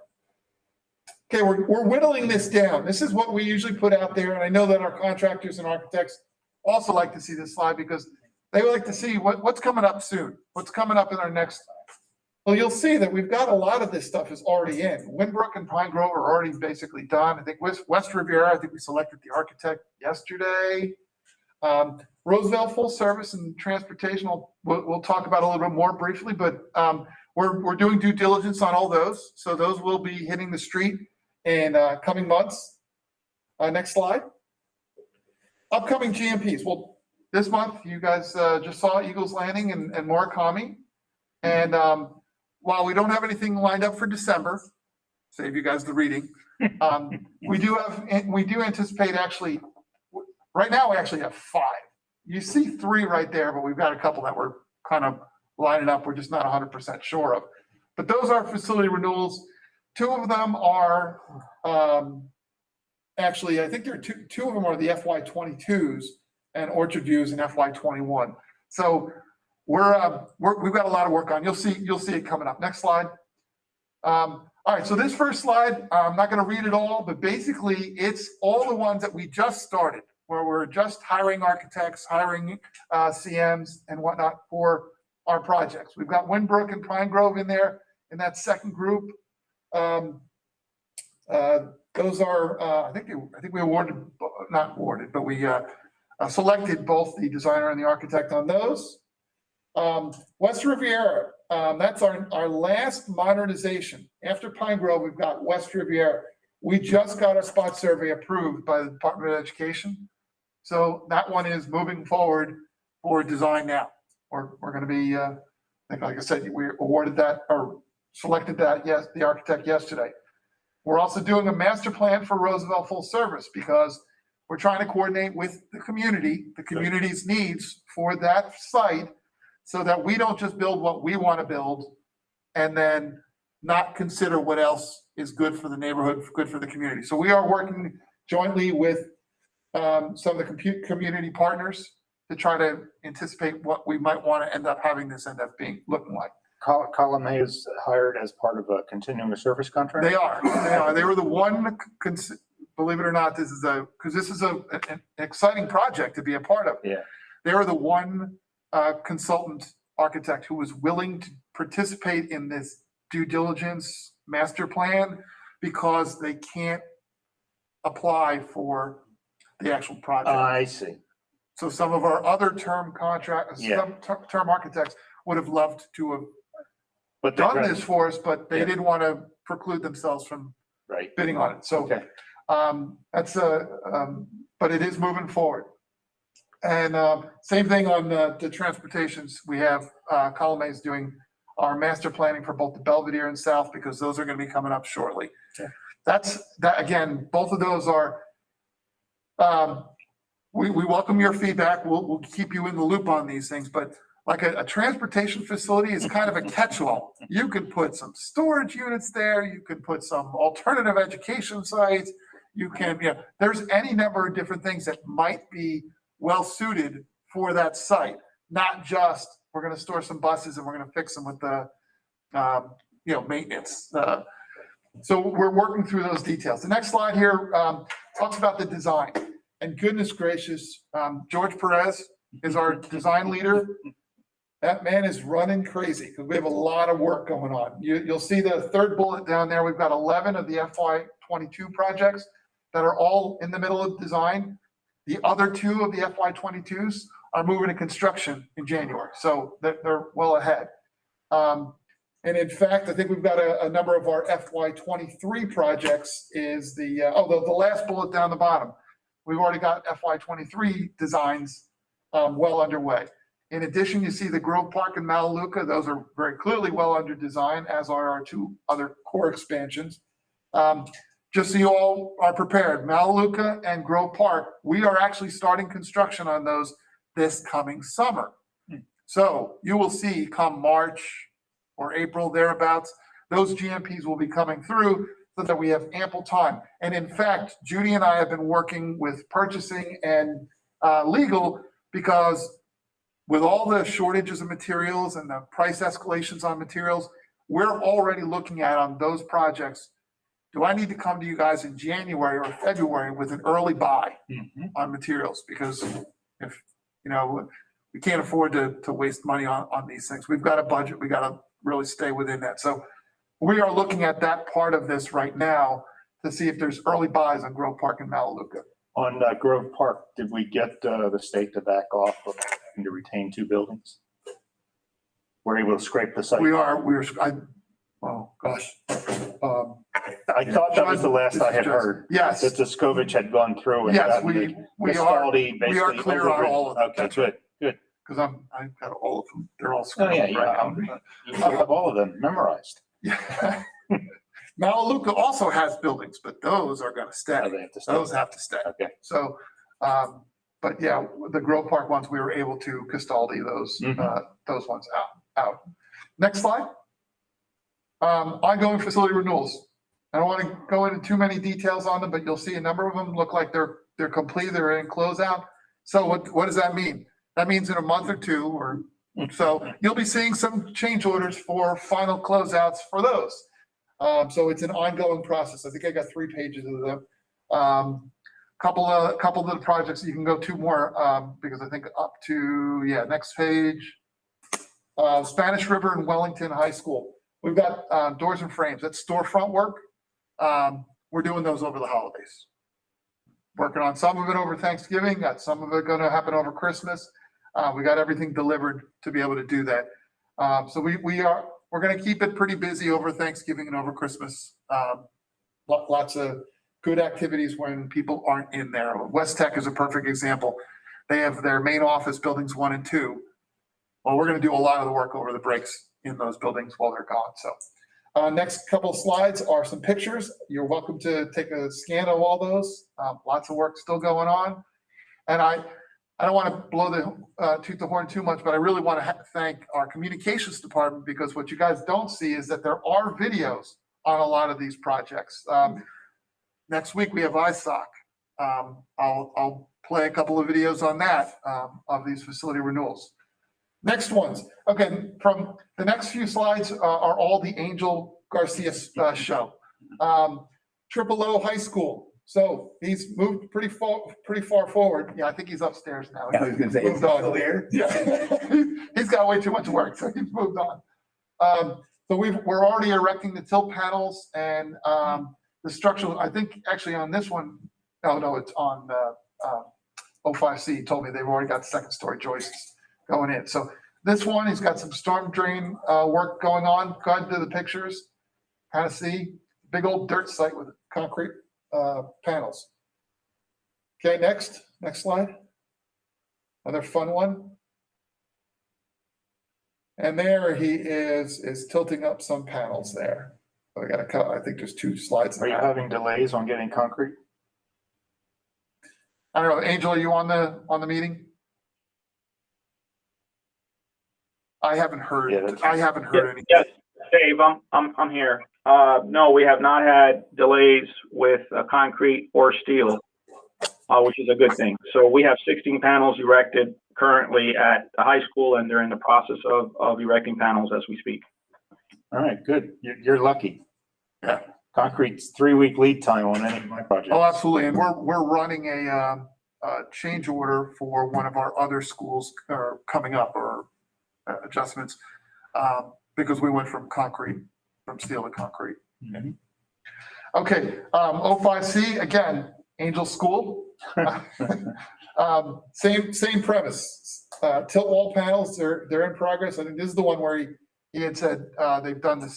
Okay, we're whittling this down. This is what we usually put out there, and I know that our contractors and architects also like to see this slide because they like to see what's coming up soon, what's coming up in our next. Well, you'll see that we've got a lot of this stuff is already in. Winbrook and Pine Grove are already basically done. I think West Riviera, I think we selected the architect yesterday. Roosevelt full service and transportation, we'll talk about a little bit more briefly, but we're doing due diligence on all those. So those will be hitting the street in coming months. Next slide. Upcoming GMPs. Well, this month you guys just saw Eagles Landing and Murakami. And while we don't have anything lined up for December, save you guys the reading, we do anticipate actually, right now we actually have 5. You see 3 right there, but we've got a couple that we're kind of lining up. We're just not 100% sure of. But those are facility renewals. 2 of them are, actually, I think there are two of them are the FY22s and Orchard Views in FY21. So we've got a lot of work on. You'll see it coming up. Next slide. All right, so this first slide, I'm not going to read it all, but basically it's all the ones that we just started, where we're just hiring architects, hiring CMs and whatnot for our projects. We've got Winbrook and Pine Grove in there in that second group. Those are, I think we selected both the designer and the architect on those. West Riviera, that's our last modernization. After Pine Grove, we've got West Riviera. We just got a spot survey approved by the Department of Education. So that one is moving forward for design now. We're going to be, I think, like I said, we awarded that or selected that, yes, the architect yesterday. We're also doing a master plan for Roosevelt full service because we're trying to coordinate with the community's needs for that site so that we don't just build what we want to build and then not consider what else is good for the neighborhood, good for the community. So we are working jointly with some of the community partners to try to anticipate what we might want to end up having this end up looking like. Column A is hired as part of a continuing service contract? They are. They were the one, believe it or not, this is an exciting project to be a part of. Yeah. They were the one consultant architect who was willing to participate in this due diligence master plan because they can't apply for the actual project. I see. So some of our other term term architects would have loved to have done this for us, but they didn't want to preclude themselves from bidding on it. So that's but it is moving forward. And same thing on the transportations. We have Column A is doing our master planning for both the Belvedere and South because those are going to be coming up shortly. Okay. That again, both of those are. We welcome your feedback. We'll keep you in the loop on these things, but like a transportation facility is kind of a catch-all. You can put some storage units there. You can put some alternative education sites. You can, there's any number of different things that might be well suited for that site. Not just we're going to store some buses and we're going to fix them with the, maintenance. So we're working through those details. The next slide here talks about the design. And goodness gracious, George Perez is our design leader. That man is running crazy because we have a lot of work going on. You'll see the third bullet down there. We've got 11 of the FY22 projects that are all in the middle of design. The other 2 of the FY22s are moving to construction in January. So they're well ahead. And in fact, I think we've got a number of our FY23 projects is the last bullet down the bottom. We've already got FY23 designs well underway. In addition, you see the Grove Park and Malaluca. Those are very clearly well under design, as are our 2 other core expansions. Just so you all are prepared, Malaluca and Grove Park, we are actually starting construction on those this coming summer. So you will see come March or April thereabouts, those GMPs will be coming through so that we have ample time. And in fact, Judy and I have been working with purchasing and legal because with all the shortages of materials and the price escalations on materials, we're already looking at on those projects. Do I need to come to you guys in January or February with an early buy on materials? Because if, we can't afford to waste money on these things. We've got a budget. We got to really stay within that. So we are looking at that part of this right now to see if there's early buys on Grove Park and Malaluca. On Grove Park, did we get the state to back off of having to retain 2 buildings? We're able to scrape the site. Oh gosh. I thought that was the last I had heard. Yes. That the Scovich had gone through. And yes, we are clear on all of that. Okay, good. because I've got all of them. They're all Oh, screwed yeah, up right now. you have all of them memorized. Yeah. Malaluka also has buildings, but those are gonna stay. Oh, they have to stay. Those have to stay. Okay. So, but yeah, the Grove Park ones, we were able to custody those ones out. Next slide. Ongoing facility renewals. I don't want to go into too many details on them, but you'll see a number of them look like they're complete, they're in closeout. So what does that mean? That means in a month or two, or so you'll be seeing some change orders for final closeouts for those. So it's an ongoing process. I think I got 3 pages of them. Couple of the projects, you can go 2 more, because I think up to, next page. Spanish River and Wellington High School. We've got doors and frames. That's storefront work. We're doing those over the holidays. Working on some of it over Thanksgiving, got some of it gonna happen over Christmas. We got everything delivered to be able to do that. So we're gonna keep it pretty busy over Thanksgiving and over Christmas. Lots of good activities when people aren't in there. West Tech is a perfect example. They have their main office, buildings 1 and 2. Well, we're gonna do a lot of the work over the breaks in those buildings while they're gone, so. Next couple of slides are some pictures. You're welcome to take a scan of all those. Lots of work still going on. And I don't want to blow toot the horn too much, but I really want to thank our communications department, because what you guys don't see is that there are videos on a lot of these projects. Next week we have ISOC. I'll play a couple of videos on that, of these facility renewals. Next ones. Okay, from the next few slides are all the Angel Garcia show. Triple O High School. So he's moved pretty far forward. Yeah, I think he's upstairs now. I was gonna say, it's still here. Yeah, he's got way too much work, so he's moved on. So we're already erecting the tilt panels and the structural. I think actually on this one, no, it's on 05C. He told me they've already got 2nd story joists going in. So this one, he's got some storm drain work going on. Go ahead to the pictures. Kind of see big old dirt site with concrete panels. Okay, next slide. Another fun one. And there he is tilting up some panels there. I got to cut. I think there's 2 slides. Are you having delays on getting concrete? I don't know. Angel, are you on the meeting? I haven't heard. I haven't heard anything. Yes, Dave, I'm here. No, we have not had delays with concrete or steel, which is a good thing. So we have 16 panels erected currently at the high school, and they're in the process of erecting panels as we speak. All right, good. You're lucky. Yeah. Concrete's 3-week lead time on any of my projects. Oh, absolutely. And we're running a change order for one of our other schools coming up, or adjustments, because we went from steel to concrete. Mm-hmm. Okay, 05C, again, Angel School. Same premise. Tilt wall panels, they're in progress. I think this is the one where he had said they've done the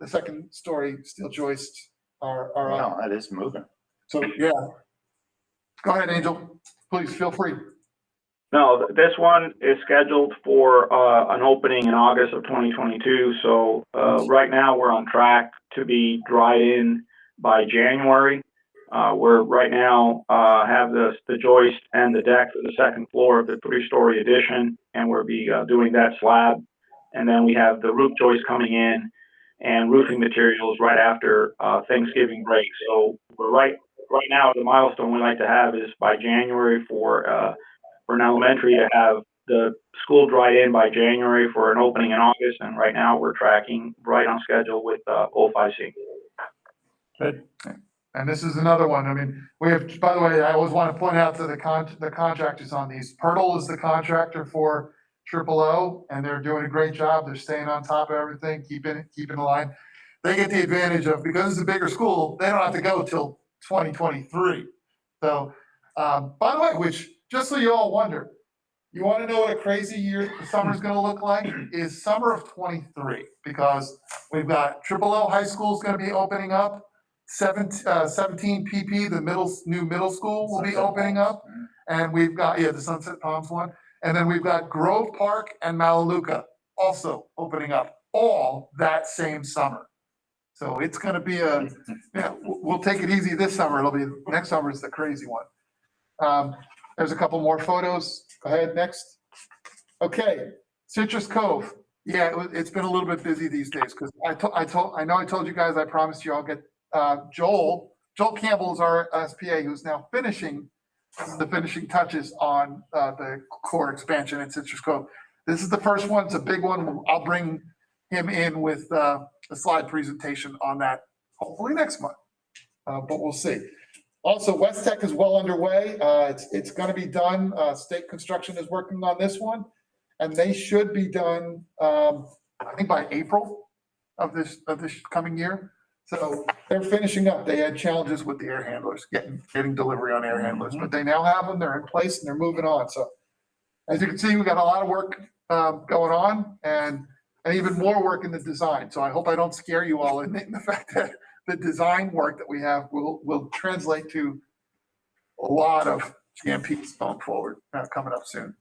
2nd story steel joists are Wow, that is moving. So yeah. Go ahead, Angel. Please feel free. No, this one is scheduled for an opening in August of 2022. So right now we're on track to be dry in by January. We're right now have the joist and the deck for the 2nd floor of the 3-story addition, and we'll be doing that slab. And then we have the roof joist coming in and roofing materials right after Thanksgiving break. So we're right now, the milestone we like to have is by January for an elementary to have the school dry in by January for an opening in August. And right now we're tracking right on schedule with 05C. Good. And this is another one. I mean, we have, by the way, I always want to point out to the contractors on these. Pirtle is the contractor for Triple O, and they're doing a great job. They're staying on top of everything, keeping in line. They get the advantage of, because it's a bigger school, they don't have to go till 2023. So, by the way, which, just so you all wonder, you want to know what a crazy year the summer's going to look like? Is summer of 23, because we've got Triple O High School is going to be opening up. 17 PP, the new middle school will be opening up. And we've got, the Sunset Palms one. And then we've got Grove Park and Malaluka also opening up all that same summer. So it's gonna be we'll take it easy this summer. It'll be, next summer is the crazy one. There's a couple more photos. Go ahead, next. Okay, Citrus Cove. Yeah, it's been a little bit busy these days because I know I told you guys, I promised you I'll get Joel Campbell is our SPA who's now finishing the finishing touches on the core expansion in Citrus Cove. This is the first one. It's a big one. I'll bring him in with a slide presentation on that hopefully next month, but we'll see. Also, West Tech is well underway. It's going to be done. State Construction is working on this one, and they should be done, I think, by April of this coming year. So they're finishing up. They had challenges with the air handlers, getting delivery on air handlers, but they now have them. They're in place and they're moving on. So as you can see, we got a lot of work going on and even more work in the design. So I hope I don't scare you all in the fact that the design work that we have will translate to a lot of GMPs going forward, coming up soon.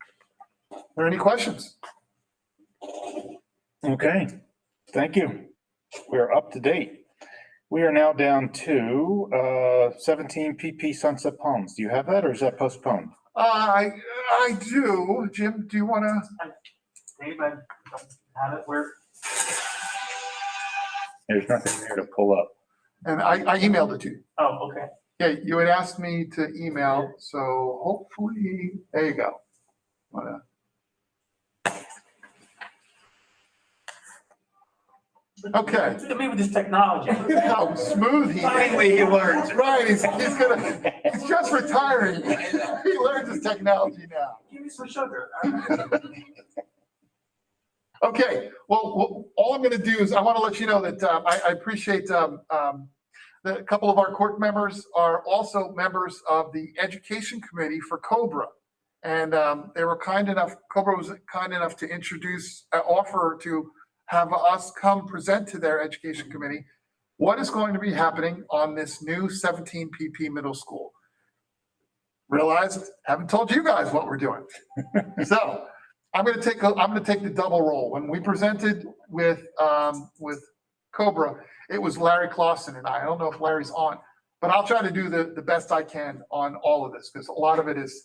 Are there any questions? Okay, thank you. We're up to date. We are now down to 17 PP Sunset Palms. Do you have that or is that postponed? I do. Jim, do you want to? Dave, I don't have it. Where? There's nothing there to pull up. And I emailed it to you. Oh, okay. Yeah, you had asked me to email, so hopefully, there you go. Okay. Look at me with this technology. Look at how smooth he is. Finally, he learns. Right, he's just retiring. He learns his technology now. Give me some sugar. Okay, well, all I'm going to do is I want to let you know that I appreciate that a couple of our court members are also members of the education committee for COBRA. And they were kind enough, COBRA was kind enough to offer to have us come present to their education committee what is going to be happening on this new 17 PP middle school. Realized, haven't told you guys what we're doing. So I'm going to take the double role. When we presented with COBRA, it was Larry Clausen and I don't know if Larry's on, but I'll try to do the best I can on all of this because a lot of it is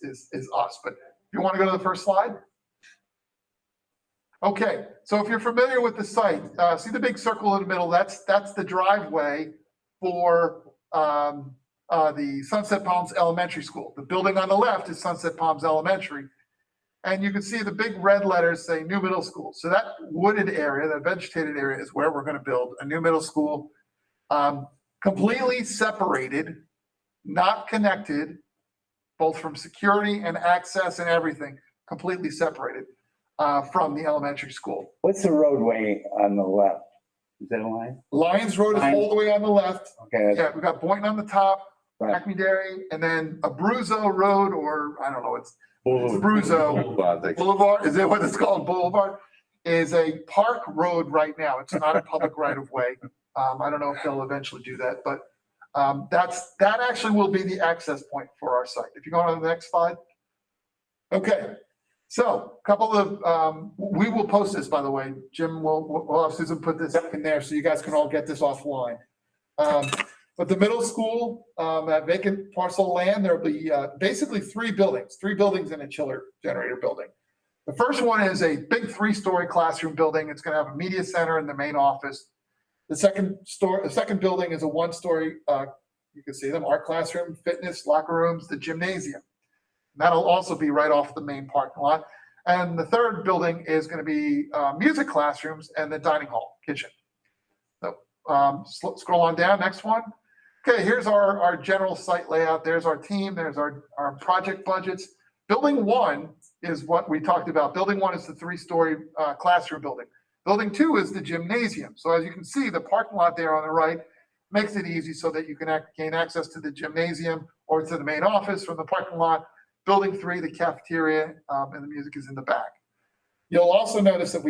us. But if you want to go to the first slide. Okay, so if you're familiar with the site, see the big circle in the middle, that's the driveway for the Sunset Palms Elementary School. The building on the left is Sunset Palms Elementary. And you can see the big red letters say new middle school. So that wooded area, that vegetated area is where we're going to build a new middle school, completely separated, not connected, both from security and access and everything, completely separated from the elementary school. What's the roadway on the left? Is that a line? Lyons Road is all the way on the left. Okay. Yeah, we've got Boynton on the top, Right. Acme Dairy, and then Abruzzo Road, or I don't know, it's Abruzzo Boulevard. Is it what it's called? Boulevard is a park road right now. It's not a public right of way. I don't know if they'll eventually do that, but that actually will be the access point for our site. If you go on to the next slide. Okay, so a couple of, we will post this, by the way. Jim will have Susan put this in there so you guys can all get this offline. But the middle school, that vacant parcel land, there'll be basically three buildings and a chiller generator building. The first one is a big 3-story classroom building. It's going to have a media center and the main office. The second building is a 1-story, you can see them, art classroom, fitness, locker rooms, the gymnasium. That'll also be right off the main parking lot. And the third building is going to be music classrooms and the dining hall, kitchen. So scroll on down, next one. Okay, here's our general site layout. There's our team. There's our project budgets. Building 1 is what we talked about. Building 1 is the 3-story classroom building. Building 2 is the gymnasium. So as you can see, the parking lot there on the right makes it easy so that you can gain access to the gymnasium or to the main office from the parking lot. Building 3, the cafeteria, and the music is in the back. You'll also notice that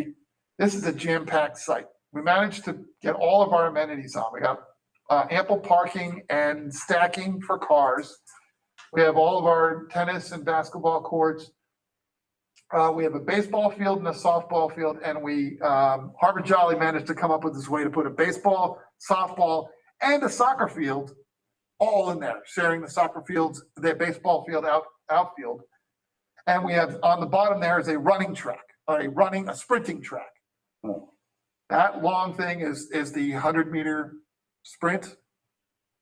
this is a jam-packed site. We managed to get all of our amenities on. We got ample parking and stacking for cars. We have all of our tennis and basketball courts. We have a baseball field and a softball field, and Harvard Jolly managed to come up with this way to put a baseball, softball, and a soccer field all in there, sharing the soccer fields, the baseball field outfield. And we have on the bottom there is a running track, a sprinting track. Oh. That long thing is the 100-meter sprint.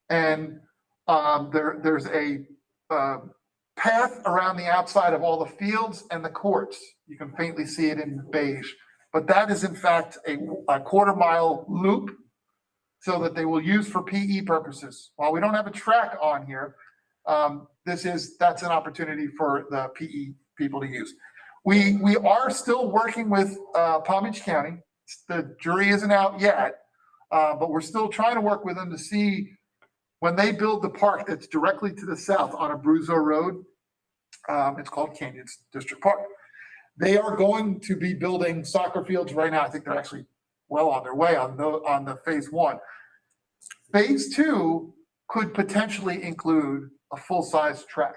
And there's a path around the outside of all the fields and the courts. You can faintly see it in beige, but that is in fact a quarter-mile loop so that they will use for PE purposes. While we don't have a track on here, that's an opportunity for the PE people to use. We are still working with Palm Beach County. The jury isn't out yet, but we're still trying to work with them to see when they build the park that's directly to the south on Abruzzo Road. It's called Canyons District Park. They are going to be building soccer fields right now. I think they're actually well on their way on the phase 1. Phase 2 could potentially include a full-size track.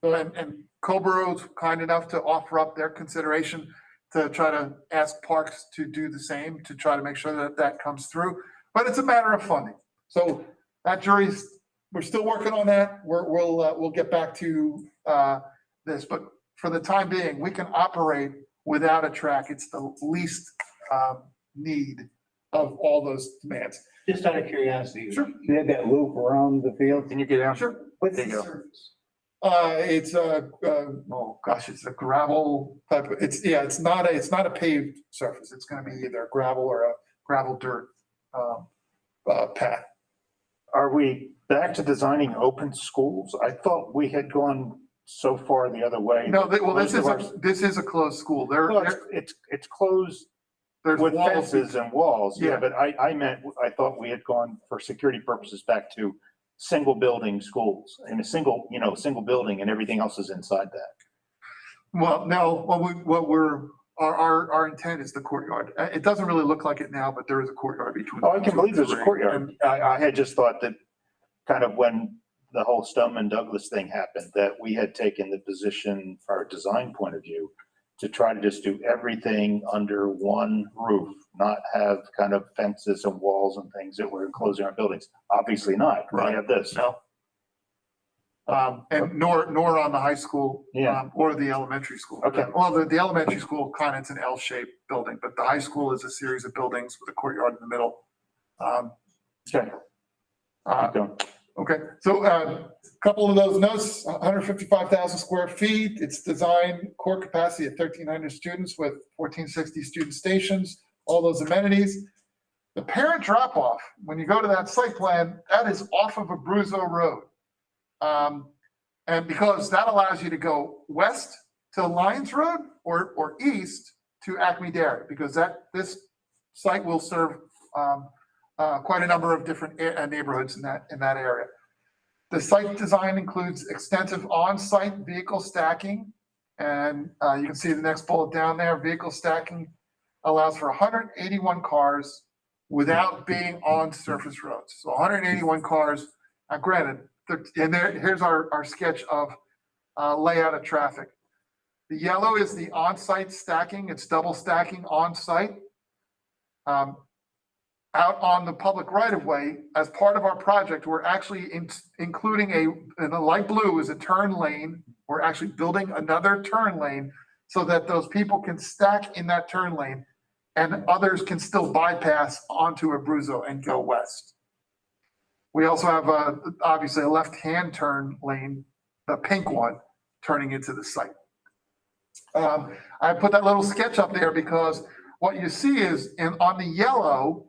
And Cobro's kind enough to offer up their consideration to try to ask parks to do the same, to try to make sure that that comes through. But it's a matter of funding. So that we're still working on that. We'll get back to this, but for the time being, we can operate without a track. It's the least need of all those demands. Just out of curiosity. Sure. They had that loop around the field. Can you get down? Sure. What's the surface? It's it's a gravel type of, it's not a paved surface. It's going to be either gravel or a gravel dirt path. Are we back to designing open schools? I thought we had gone so far the other way. No, this is a closed school. It's closed There's with walls. fences and walls. Yeah. Yeah, but I thought we had gone for security purposes back to single building schools and a single building and everything else is inside that. Well, no, our intent is the courtyard. It doesn't really look like it now, but there is a courtyard between. Oh, I can believe there's a courtyard. I had just thought that kind of when the whole Stoneman Douglas thing happened, that we had taken the position from a design point of view to try to just do everything under one roof, not have kind of fences and walls and things that were enclosing our buildings. Obviously not. We have this. No. And nor on the high school, or the elementary school. Okay. Well, the elementary school it's an L-shaped building, but the high school is a series of buildings with a courtyard in the middle. Okay. Okay, so a couple of those notes, 155,000 square feet. It's designed core capacity of 1,300 students with 1,460 student stations, all those amenities. The parent drop-off, when you go to that site plan, that is off of Abruzzo Road. And because that allows you to go west to Lyons Road or east to Acme Dairy, because this site will serve quite a number of different neighborhoods in that area. The site design includes extensive on-site vehicle stacking, and you can see the next bullet down there. Vehicle stacking allows for 181 cars without being on surface roads. So 181 cars. Now, granted, here's our sketch of layout of traffic. The yellow is the on-site stacking. It's double stacking on-site. Out on the public right-of-way, as part of our project, we're actually including in the light blue is a turn lane. We're actually building another turn lane so that those people can stack in that turn lane and others can still bypass onto Abruzzo and go west. We also have obviously a left-hand turn lane, the pink one, turning into the site. I put that little sketch up there because what you see is on the yellow,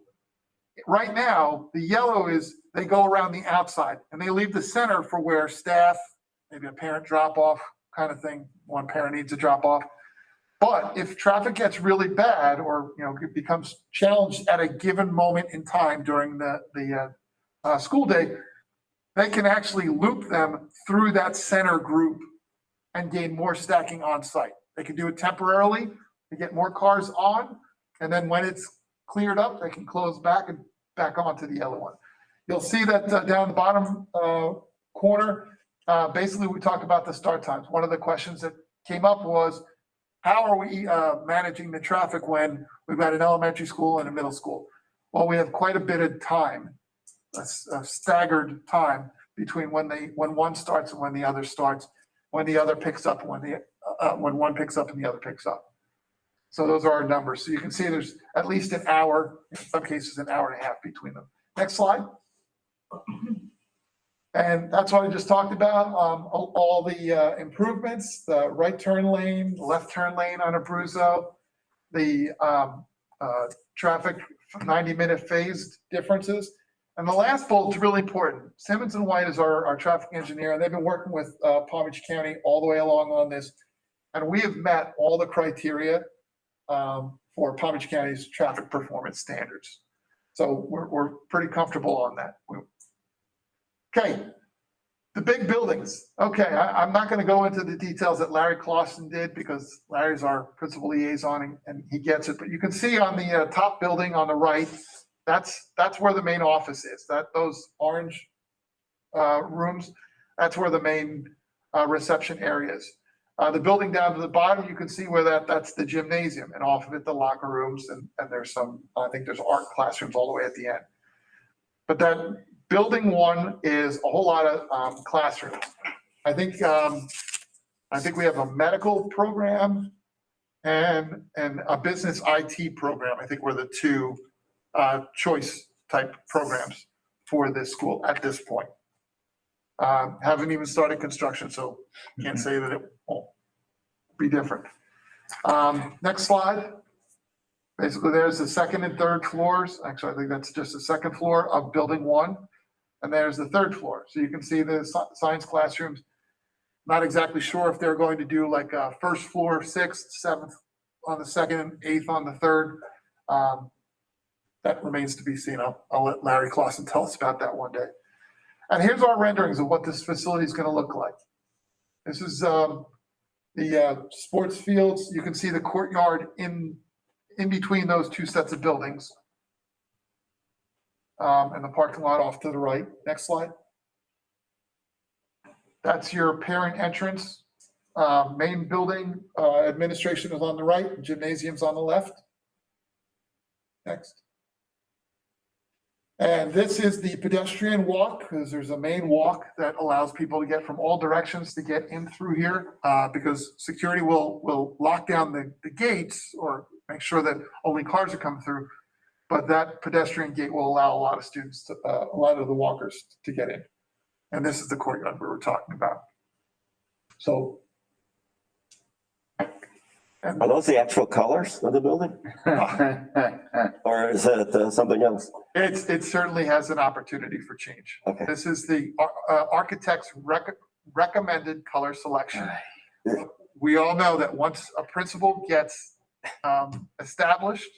right now, the yellow is they go around the outside and they leave the center for where staff, maybe a parent drop off kind of thing. One parent needs to drop off. But if traffic gets really bad or it becomes challenged at a given moment in time during the school day, they can actually loop them through that center group and gain more stacking on site. They can do it temporarily to get more cars on, and then when it's cleared up, they can close back onto the yellow one. You'll see that down the bottom corner, basically we talked about the start times. One of the questions that came up was, how are we managing the traffic when we've got an elementary school and a middle school? Well, we have quite a bit of time, a staggered time between when one starts and when the other starts, when the other picks up, when one picks up and the other picks up. So those are our numbers. So you can see there's at least an hour, in some cases an hour and a half between them. Next slide. And that's what I just talked about. All the improvements, the right turn lane, the left turn lane on Abruzzo, the traffic 90-minute phased differences. And the last bullet is really important. Simmons and White is our traffic engineer, and they've been working with Palm Beach County all the way along on this. And we have met all the criteria for Palm Beach County's traffic performance standards. So we're pretty comfortable on that. Okay, the big buildings. Okay, I'm not going to go into the details that Larry Clausen did because Larry's our principal liaison and he gets it. But you can see on the top building on the right, that's where the main office is. Those orange rooms, that's where the main reception area is. The building down to the bottom, you can see where that's the gymnasium, and off of it, the locker rooms, and there's I think there's art classrooms all the way at the end. But that building one is a whole lot of classrooms. I think we have a medical program and a business IT program. I think we're the two choice type programs for this school at this point. Haven't even started construction, so can't say that it won't be different. Next slide. Basically, there's the second and third floors. Actually, I think that's just the second floor of building one. And there's the third floor. So you can see the science classrooms. Not exactly sure if they're going to do like a first floor, 6th, 7th on the second, 8th on the third. That remains to be seen. I'll let Larry Clausen tell us about that one day. And here's our renderings of what this facility is going to look like. This is the sports fields. You can see the courtyard in between those two sets of buildings. And the parking lot off to the right. Next slide. That's your parent entrance. Main building, administration is on the right, gymnasium's on the left. Next. And this is the pedestrian walk, because there's a main walk that allows people to get from all directions to get in through here, because security will lock down the gates or make sure that only cars are coming through. But that pedestrian gate will allow a lot of students, a lot of the walkers to get in. And this is the courtyard we were talking about. So. Are those the actual colors of the building? Or is it something else? It certainly has an opportunity for change. Okay. This is the architect's recommended color selection. We all know that once a principal gets established,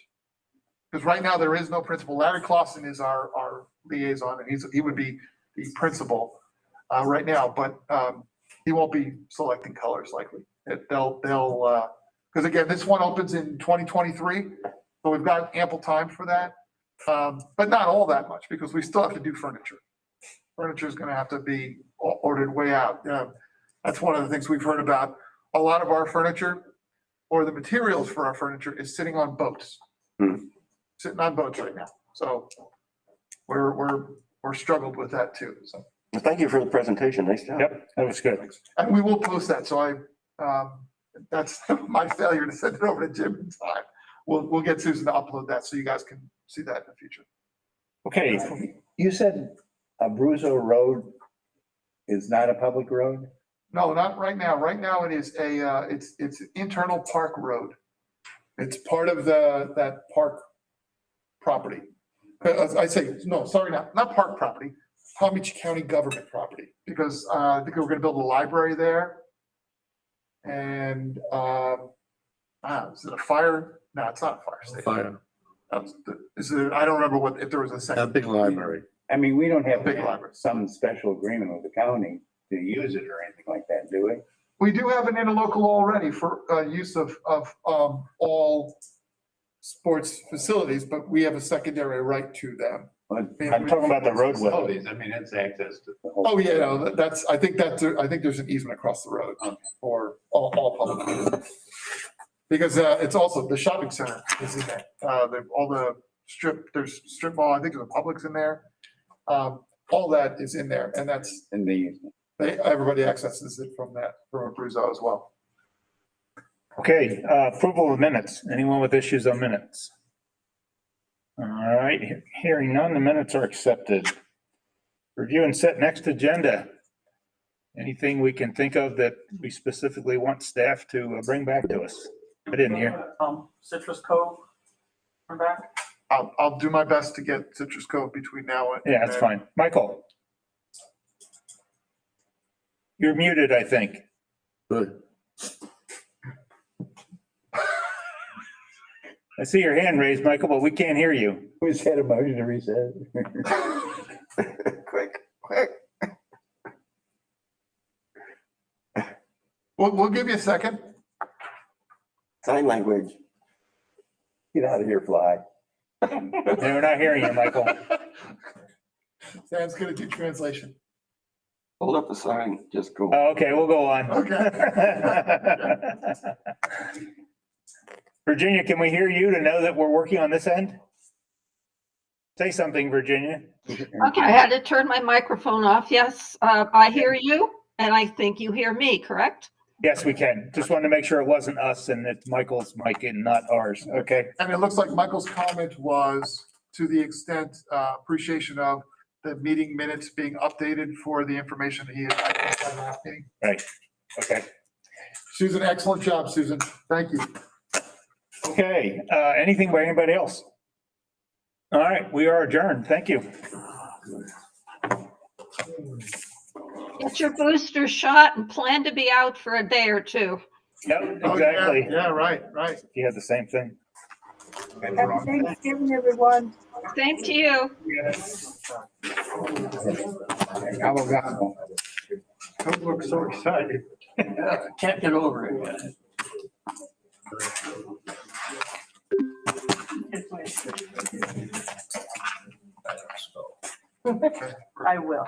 because right now there is no principal. Larry Clausen is our liaison, and he would be the principal right now, but he won't be selecting colors likely. Because again, this one opens in 2023, so we've got ample time for that. But not all that much, because we still have to do furniture. Furniture is going to have to be ordered way out. That's one of the things we've heard about. A lot of our furniture, or the materials for our furniture, is sitting on boats. Sitting on boats right now. So we're struggled with that too. So thank you for the presentation. Nice job. Yep, that was good. And we will post that. So that's my failure to send it over to Jim in time. We'll get Susan to upload that so you guys can see that in the future. Okay, you said Abruzzo Road is not a public road? No, not right now. Right now it is it's an internal park road. It's part of that park property. I say, no, sorry, not park property, Palm Beach County government property, because I think we're going to build a library there. And is it a fire? No, it's not a fire station. Fire. Is it? I don't remember if there was a second. A big library. I mean, we don't have Big library. some special agreement with the county to use it or anything like that, do we? We do have an interlocal already for use of all sports facilities, but we have a secondary right to them. I'm talking about the roadway. Facilities, I mean, it's access to. the whole- Oh, yeah, no, I think there's an easement across the road for all public. Because it's also, the shopping center is in there. All the there's strip mall, I think there's a Publix in there. All that is in there, and that's, In the, everybody accesses it from Abruzzo as well. Okay, approval of minutes. Anyone with issues on minutes? All right, hearing none, the minutes are accepted. Review and set next agenda. Anything we can think of that we specifically want staff to bring back to us? I didn't hear. Citrus Cove, come back. I'll do my best to get Citrus Cove between now and. Yeah, that's fine. Michael? You're muted, I think. Good. I see your hand raised, Michael, but we can't hear you. we just had a motion to reset. Quick. We'll give you a second. Sign language. Get out of here, fly. No, we're not hearing you, Michael. Sam's gonna do translation. Hold up the sign, just go. Oh, okay, we'll go on. Okay. Virginia, can we hear you to know that we're working on this end? Say something, Virginia. Okay, I had to turn my microphone off. Yes, I hear you, and I think you hear me, correct? Yes, we can. Just wanted to make sure it wasn't us and it's Michael's mic and not ours. Okay. And it looks like Michael's comment was to the extent appreciation of the meeting minutes being updated for the information that he had identified last meeting. Right. Okay. Susan, excellent job, Susan. Thank you. Okay. Anything by anybody else? All right. We are adjourned. Thank you. Get your booster shot and plan to be out for a day or two. Yep, Oh, exactly. Yeah, right. You had the same thing. Happy Thanksgiving, everyone. Same to you. Don't look so excited. Can't get over it yet. I will.